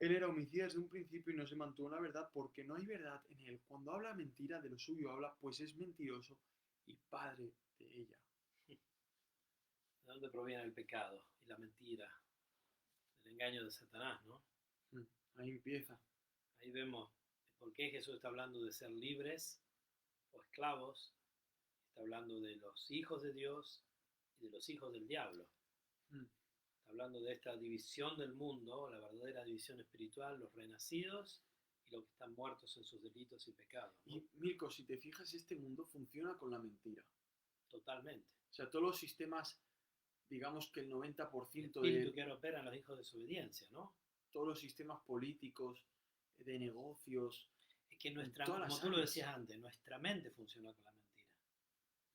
Él era homicida desde un principio y no se mantuvo en la verdad porque no hay verdad en él. Cuando habla mentira, de lo suyo habla, pues es mentiroso y padre de ella. ¿De dónde proviene el pecado y la mentira? Del engaño de Satanás, ¿no? Ahí empieza. Ahí vemos por qué Jesús está hablando de ser libres o esclavos. Está hablando de los hijos de Dios y de los hijos del diablo. Está hablando de esta división del mundo, la verdadera división espiritual, los renacidos y los que están muertos en sus delitos y pecados, ¿no? Y Mirko, si te fijas, este mundo funciona con la mentira. Totalmente. O sea, todos los sistemas, digamos que el El 90% espíritu que ahora opera en los hijos de desobediencia, ¿no? todos los sistemas políticos, de negocios, Es que en todas las como tú lo áreas. decías antes, nuestra mente funciona con la mentira.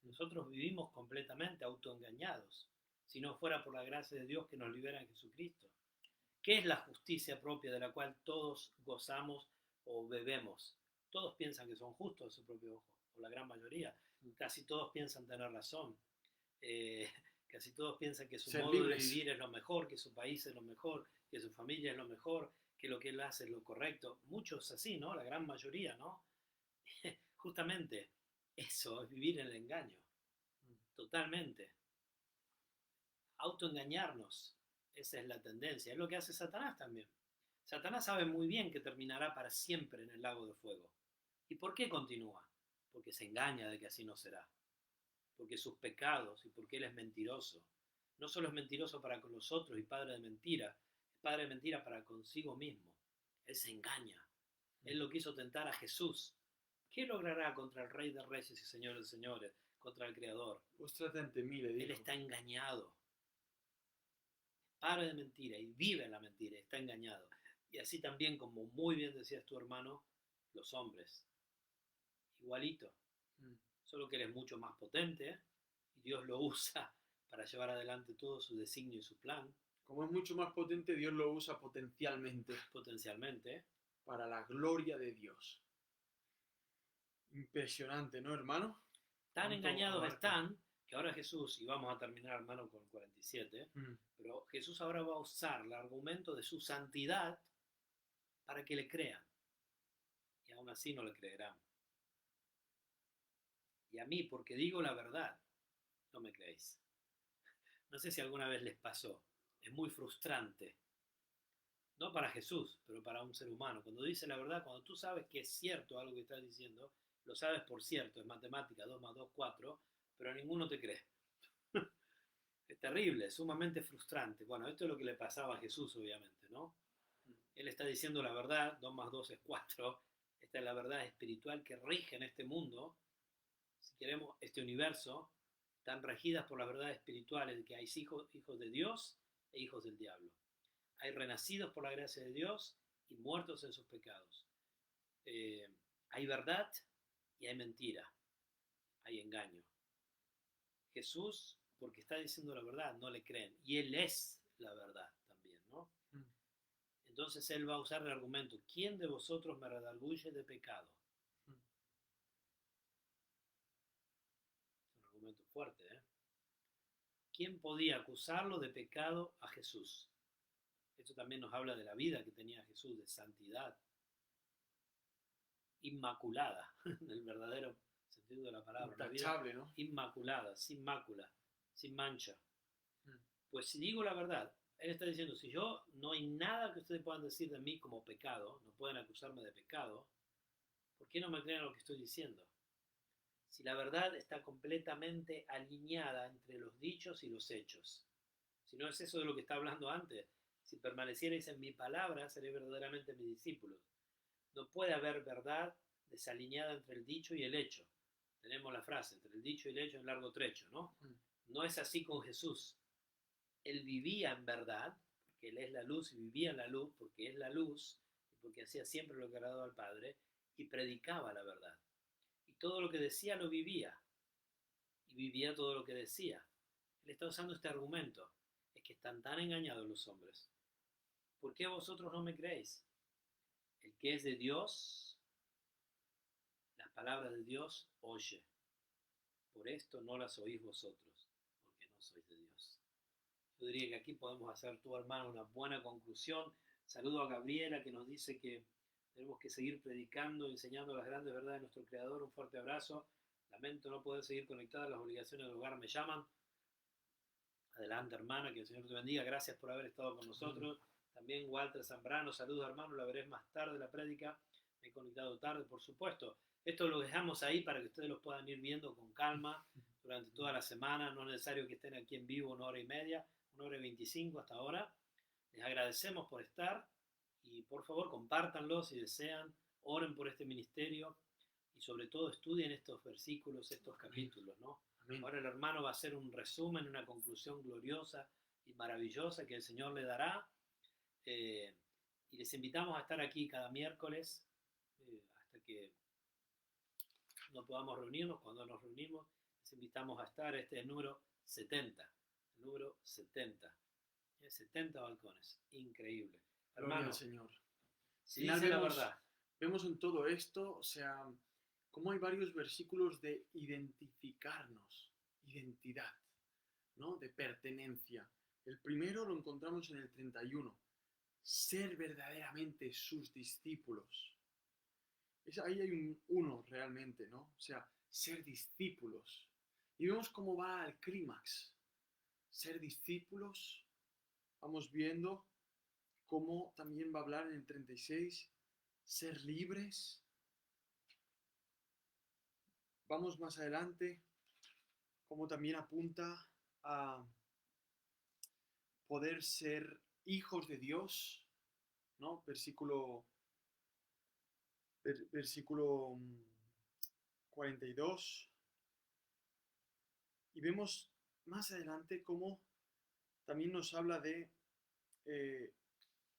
Nosotros vivimos completamente autoengañados, si no fuera por la gracia de Dios que nos libera en Jesucristo. ¿Qué es la justicia propia de la cual todos gozamos o bebemos? Todos piensan que son justos a su propio ojo, o la gran mayoría. Casi todos piensan tener razón. Casi todos piensan que su Ser modo libres. de vivir es lo mejor, que su país es lo mejor, que su familia es lo mejor, que lo que él hace es lo correcto. Muchos así, ¿no? La gran mayoría, ¿no? Justamente eso es vivir en el engaño. Totalmente. Autoengañarnos. Esa es la tendencia. Es lo que hace Satanás también. Satanás sabe muy bien que terminará para siempre en el lago de fuego. ¿Y por qué continúa? Porque se engaña de que así no será. Porque sus pecados y porque él es mentiroso. No solo es mentiroso para con los otros y padre de mentira, es padre de mentira para consigo mismo. Él se engaña. Él lo quiso tentar a Jesús. ¿Qué logrará contra el Rey de Reyes y Señor de Señores? Contra el Creador. Póstrate ante mí, le Él dijo. está engañado. Padre de mentira y vive en la mentira, está engañado. Y así también, como muy bien decías tu hermano, los hombres. Igualito. Solo que él es mucho más potente y Dios lo usa para llevar adelante todo su designio y su plan, Como es mucho más potente, Dios lo usa potencialmente potencialmente. para la gloria de Dios. Impresionante, ¿no, hermano? Tan ¿Cuánto engañados abarca? están que ahora Jesús, y vamos a terminar, hermano, con 47, pero Jesús ahora va a usar el argumento de su santidad para que le crean. Y aún así no le creerán. Y a mí, porque digo la verdad, no me creéis. No sé si alguna vez les pasó. Es muy frustrante. No para Jesús, pero para un ser humano. Cuando dice la verdad, cuando tú sabes que es cierto algo que estás diciendo, lo sabes por cierto, es matemática, 2 más 2, 4, pero ninguno te cree. Es terrible, es sumamente frustrante. Bueno, esto es lo que le pasaba a Jesús, obviamente, ¿no? Él está diciendo la verdad, 2 más 2 es 4. Esta es la verdad espiritual que rige en este mundo, si queremos, este universo, están regidas por las verdades espirituales de que hay hijos de Dios e hijos del diablo. Hay renacidos por la gracia de Dios y muertos en sus pecados. Hay verdad y hay mentira. Hay engaño. Jesús, porque está diciendo la verdad, no le creen. Y Él es la verdad también, ¿no? Entonces Él va a usar el argumento, ¿quién de vosotros me redarguye de pecado? Es un argumento fuerte, ¿eh? ¿Quién podía acusarlo de pecado a Jesús? Esto también nos habla de la vida que tenía Jesús, de santidad, inmaculada, en el verdadero sentido de la palabra. Intachable, ¿no? Inmaculada, sin mácula, sin mancha. Pues si digo la verdad, él está diciendo, si yo no hay nada que ustedes puedan decir de mí como pecado, no pueden acusarme de pecado, ¿por qué no me creen lo que estoy diciendo? Si la verdad está completamente alineada entre los dichos y los hechos. Si no es eso de lo que está hablando antes, si permanecierais en mi palabra, seréis verdaderamente mis discípulos. No puede haber verdad desalineada entre el dicho y el hecho. Tenemos la frase, entre el dicho y el hecho en largo trecho, ¿no? No es así con Jesús. Él vivía en verdad, porque Él es la luz y vivía en la luz, porque es la luz, y porque hacía siempre lo que agradaba al Padre, y predicaba la verdad. Y todo lo que decía lo vivía, y vivía todo lo que decía. Él está usando este argumento. Es que están tan engañados los hombres. ¿Por qué vosotros no me creéis? El que es de Dios, las palabras de Dios oye. Por esto no las oís vosotros, no sois de Dios. Yo diría que aquí podemos hacer, tu hermano, una buena conclusión. Saludo a Gabriela, que nos dice que tenemos que seguir predicando, enseñando las grandes verdades de nuestro Creador. Un fuerte abrazo. Lamento no poder seguir conectada, las obligaciones del hogar me llaman. Adelante, hermana, que el Señor te bendiga. Gracias por haber estado con nosotros. También Walter Zambrano, saludos, hermano. La veré más tarde, la prédica. Me he conectado tarde, por supuesto. Esto lo dejamos ahí para que ustedes lo puedan ir viendo con calma durante toda la semana. No es necesario que estén aquí en vivo 1 hora y media, 1 hora y 25 hasta ahora. Les agradecemos por estar y por favor compártanlo si desean. Oren por este ministerio y sobre todo estudien estos versículos, estos capítulos, ¿no? Amén. Ahora el hermano va a hacer un resumen, una conclusión gloriosa y maravillosa que el Señor le dará. Y les invitamos a estar aquí cada miércoles hasta que no podamos reunirnos. Cuando nos reunimos, les invitamos a estar. Este es el número 70. El número 70. 70 balcones. Increíble. Gloria Hermano, al Señor. si Al final dice la verdad. Vemos en todo esto, o sea, cómo hay varios versículos de identificarnos, identidad, ¿no? De pertenencia. El primero lo encontramos en el 31. Ser verdaderamente sus discípulos. Ahí hay un uno realmente, ¿no? O sea, ser discípulos. Y vemos cómo va al clímax. Ser discípulos. Vamos viendo cómo también va a hablar en el 36. Ser libres. Vamos más adelante, cómo también apunta a poder ser hijos de Dios, ¿no? Versículo 42. Y vemos más adelante cómo también nos habla de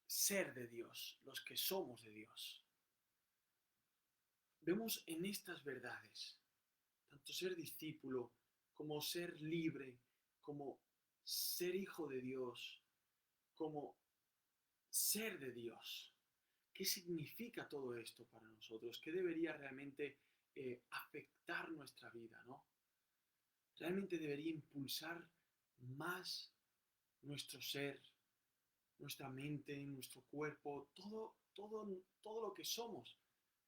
ser de Dios, los que somos de Dios. Vemos en estas verdades, tanto ser discípulo, como ser libre, como ser hijo de Dios, como ser de Dios. ¿Qué significa todo esto para nosotros? ¿Qué debería realmente afectar nuestra vida, ¿no? Realmente debería impulsar más nuestro ser, nuestra mente, nuestro cuerpo, todo lo que somos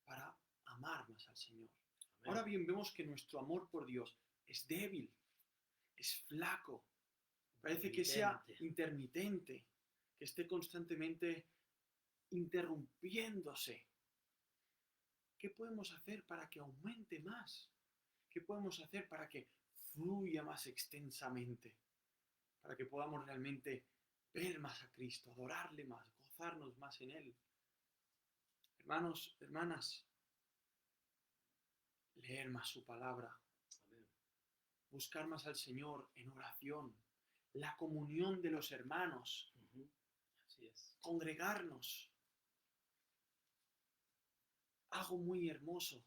para amar más al Señor. Amén. Ahora bien, vemos que nuestro amor por Dios es débil, es flaco, parece que sea intermitente, que esté constantemente interrumpiéndose. ¿Qué podemos hacer para que aumente más? ¿Qué podemos hacer para que fluya más extensamente? Para que podamos realmente ver más a Cristo, adorarle más, gozarnos más en Él. Hermanos, hermanas, leer más su palabra, Amén. buscar más al Señor en oración, la comunión de los hermanos, Así es. congregarnos. Algo muy hermoso,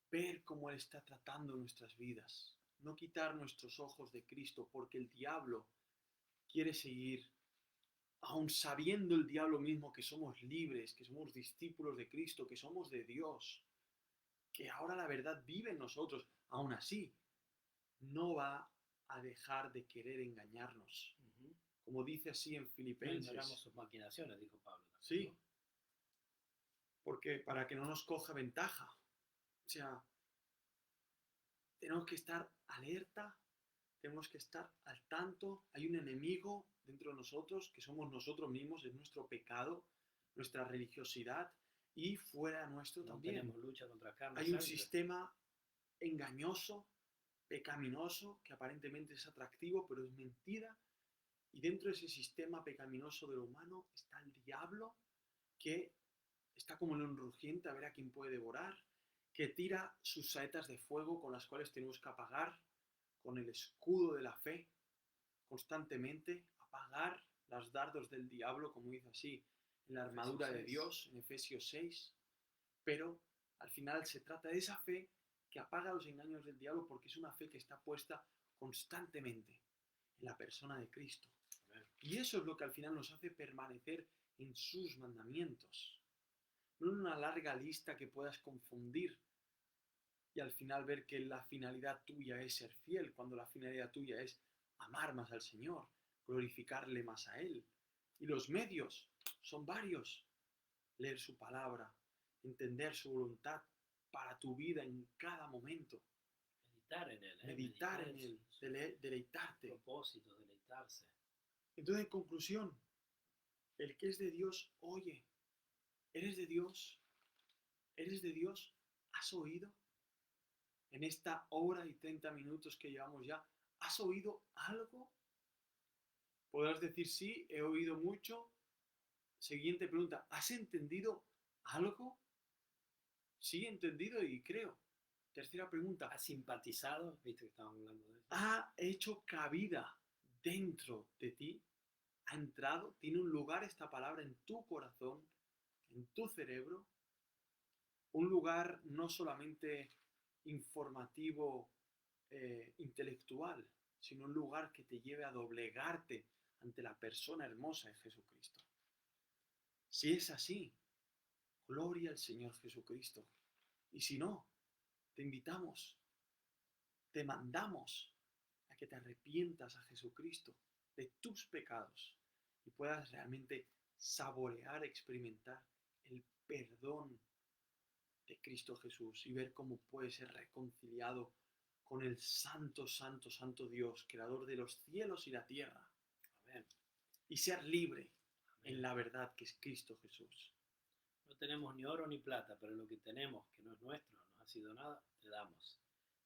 ver cómo Él está tratando nuestras vidas, no quitar nuestros ojos de Cristo, porque el diablo quiere seguir, aun sabiendo el diablo mismo que somos libres, que somos discípulos de Cristo, que somos de Dios, que ahora la verdad vive en nosotros, aún así, no va a dejar de querer engañarnos. Como dice así en No Filipenses. ignoramos sus maquinaciones, dijo Pablo también, Sí, ¿no? porque para que no nos coja ventaja. O sea, tenemos que estar alerta, tenemos que estar al tanto. Hay un enemigo dentro de nosotros, que somos nosotros mismos, es nuestro pecado, nuestra religiosidad, y fuera nuestro No también. tenemos lucha contra carne y Hay un sangre. sistema engañoso, pecaminoso, que aparentemente es atractivo, pero es mentira. Y dentro de ese sistema pecaminoso de lo humano está el diablo, que está como león rugiente a ver a quién puede devorar, que tira sus saetas de fuego con las cuales tenemos que apagar con el escudo de la fe constantemente, apagar los dardos del diablo, como dice así en la armadura de Dios en Efesios 6. Pero al final se trata de esa fe que apaga los engaños del diablo, porque es una fe que está puesta constantemente en la persona de Cristo. Y eso es lo que al final nos hace permanecer en sus mandamientos. No en una larga lista que puedas confundir y al final ver que la finalidad tuya es ser fiel, cuando la finalidad tuya es amar más al Señor, glorificarle más a Él. Y los medios son varios. Leer su palabra, entender su voluntad para tu vida en cada momento. Meditar en Él, Meditar en Él, deleitarte. Propósitos, deleitarse. Entonces, en conclusión, el que es de Dios, oye, ¿eres de Dios? ¿Eres de Dios? ¿Has oído? En esta hora y 30 minutos que llevamos ya, ¿has oído algo? Podrás decir, sí, he oído mucho. Siguiente pregunta, ¿has entendido algo? Sí, he entendido y creo. Tercera pregunta, ¿Has simpatizado? ¿Viste que estábamos hablando de eso? ¿ha hecho cabida dentro de ti? ¿Ha entrado? ¿Tiene un lugar esta palabra en tu corazón, en tu cerebro? Un lugar no solamente informativo, intelectual, sino un lugar que te lleve a doblegarte ante la persona hermosa de Jesucristo. Si es así, gloria al Señor Jesucristo. Y si no, te invitamos, te mandamos a que te arrepientas a Jesucristo de tus pecados y puedas realmente saborear, experimentar el perdón de Cristo Jesús y ver cómo puedes ser reconciliado con el santo, santo, santo Dios, creador de los cielos y la tierra. Amén. Y ser libre Amén. en la verdad que es Cristo Jesús. No tenemos ni oro ni plata, pero lo que tenemos, que no es nuestro, no ha sido nada, te damos.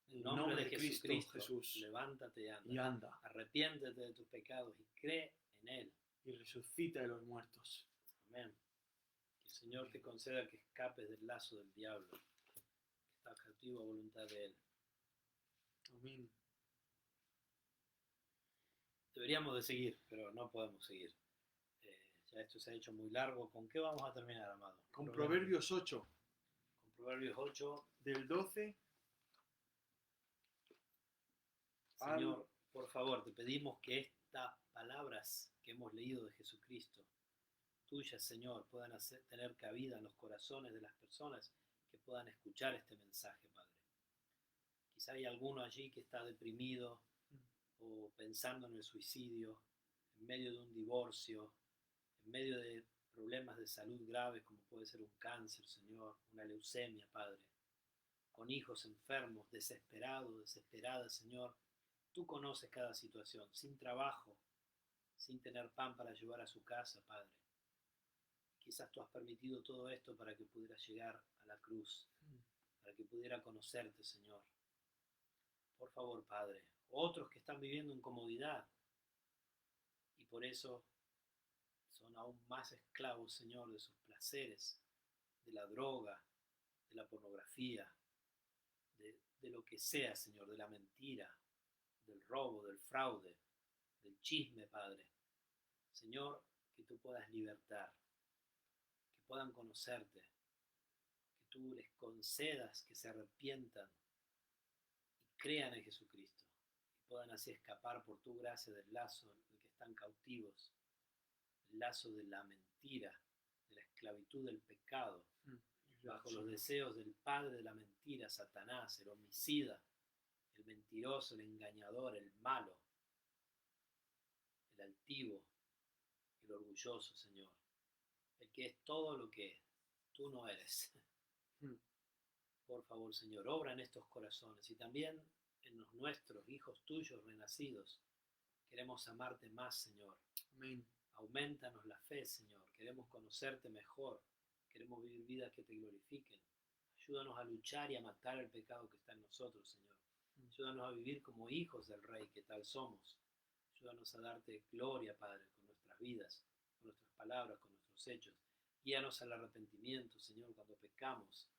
En el nombre de Cristo Jesucristo, Jesús. levántate y anda. Y anda. Arrepiéntete de tus pecados y cree en Él. Y resucita de los muertos. Amén. Que el Señor te conceda que escapes del lazo del diablo, que está cautivo a voluntad de Él. Amén. Deberíamos de seguir, pero no podemos seguir. Ya esto se ha hecho muy largo. ¿Con qué vamos a terminar, amado? Con Proverbios 8. Con Proverbios 8. Del 12. Señor, por favor, te pedimos que estas palabras que hemos leído de Jesucristo, tuyas, Señor, puedan tener cabida en los corazones de las personas que puedan escuchar este mensaje, Padre. Quizá hay alguno allí que está deprimido o pensando en el suicidio, en medio de un divorcio, en medio de problemas de salud graves como puede ser un cáncer, Señor, una leucemia, Padre, con hijos enfermos, desesperados, desesperadas, Señor. Tú conoces cada situación, sin trabajo, sin tener pan para llevar a su casa, Padre. Quizás tú has permitido todo esto para que pudiera llegar a la cruz, para que pudiera conocerte, Señor. Por favor, Padre. Otros que están viviendo en comodidad y por eso son aún más esclavos, Señor, de sus placeres, de la droga, de la pornografía, de lo que sea, Señor, de la mentira, del robo, del fraude, del chisme, Padre. Señor, que tú puedas libertar, que puedan conocerte, que tú les concedas que se arrepientan y crean en Jesucristo y puedan así escapar por tu gracia del lazo del que están cautivos, el lazo de la mentira, de la esclavitud del pecado, bajo los deseos del padre de la mentira, Satanás, el homicida, el mentiroso, el engañador, el malo, el altivo, el orgulloso, Señor, el que es todo lo que tú no eres. Por favor, Señor, obra en estos corazones y también en los nuestros, hijos tuyos renacidos. Queremos amarte más, Señor. Amén. Aumentanos la fe, Señor. Queremos conocerte mejor. Queremos vivir vidas que te glorifiquen. Ayúdanos a luchar y a matar el pecado que está en nosotros, Señor. Ayúdanos a vivir como hijos del Rey, que tal somos. Ayúdanos a darte gloria, Padre, con nuestras vidas, con nuestras palabras, con nuestros hechos. Guíanos al arrepentimiento, Señor, cuando pecamos.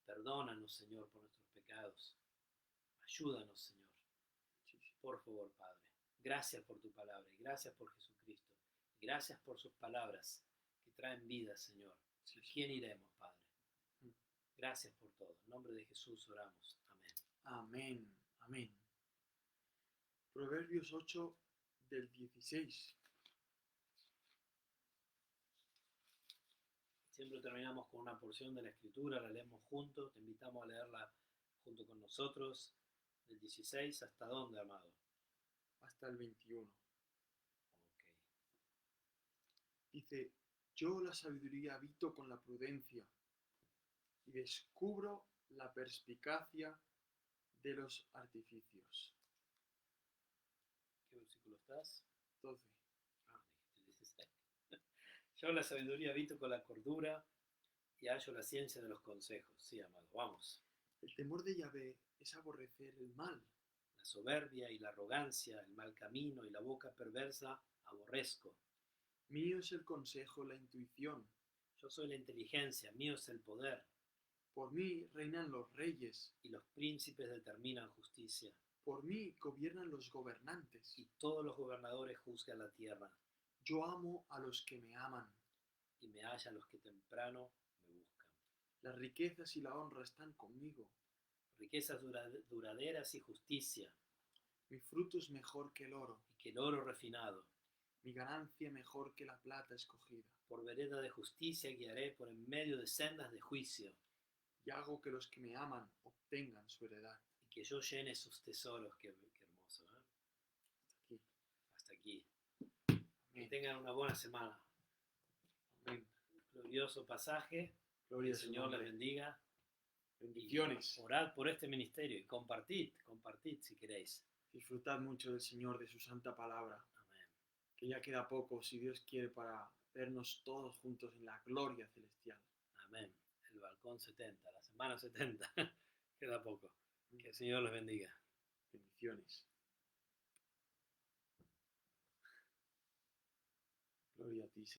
Perdónanos, Señor, por nuestros pecados. Ayúdanos, Señor. Por favor, Padre. Gracias por tu palabra y gracias por Jesucristo. Y gracias por sus palabras que traen vida, Señor. ¿A quién iremos, Padre? Gracias por todo. En nombre de Jesús oramos. Amén. Amén. Amén. Proverbios 8 del 16. Siempre terminamos con una porción de la Escritura, la leemos juntos. Te invitamos a leerla junto con nosotros, del 16 hasta dónde, amado. hasta el 21. Ok. Dice, yo la sabiduría habito con la prudencia y descubro la perspicacia de los artificios. ¿Qué versículo estás? 12. Ah, dijiste 16. Yo la sabiduría habito con la cordura y hallo la ciencia de los consejos. Sí, amado, vamos. El temor de Yahvé es aborrecer el mal. La soberbia y la arrogancia, el mal camino y la boca perversa aborrezco. Mío es el consejo, la intuición. Yo soy la inteligencia, mío es el poder, Por mí reinan los reyes. y los príncipes determinan justicia, Por mí gobiernan los gobernantes. y todos los gobernadores juzgan la tierra, Yo amo a los que me aman. y me hallan los que temprano me buscan. Las riquezas y la honra están conmigo. Riquezas duraderas y justicia, Mi fruto es mejor que el oro. y que el oro refinado. Mi ganancia mejor que la plata escogida. Por vereda de justicia guiaré por en medio de sendas de juicio, Y hago que los que me aman obtengan su heredad. y que yo llene sus tesoros. Qué hermoso, ¿eh? Aquí. Hasta aquí. Que Amén. tengan una buena semana. Amén. Glorioso pasaje. Que Gloria el a su Señor les nombre. bendiga. Bendiciones. Y orad por este ministerio y compartid si queréis. Disfrutad mucho del Señor, de su santa palabra. Amén. Que ya queda poco, si Dios quiere, para vernos todos juntos en la gloria celestial. Amén. El balcón 70, la semana 70. Queda poco. Que el Señor les bendiga. Bendiciones. Gloria a ti, Señor.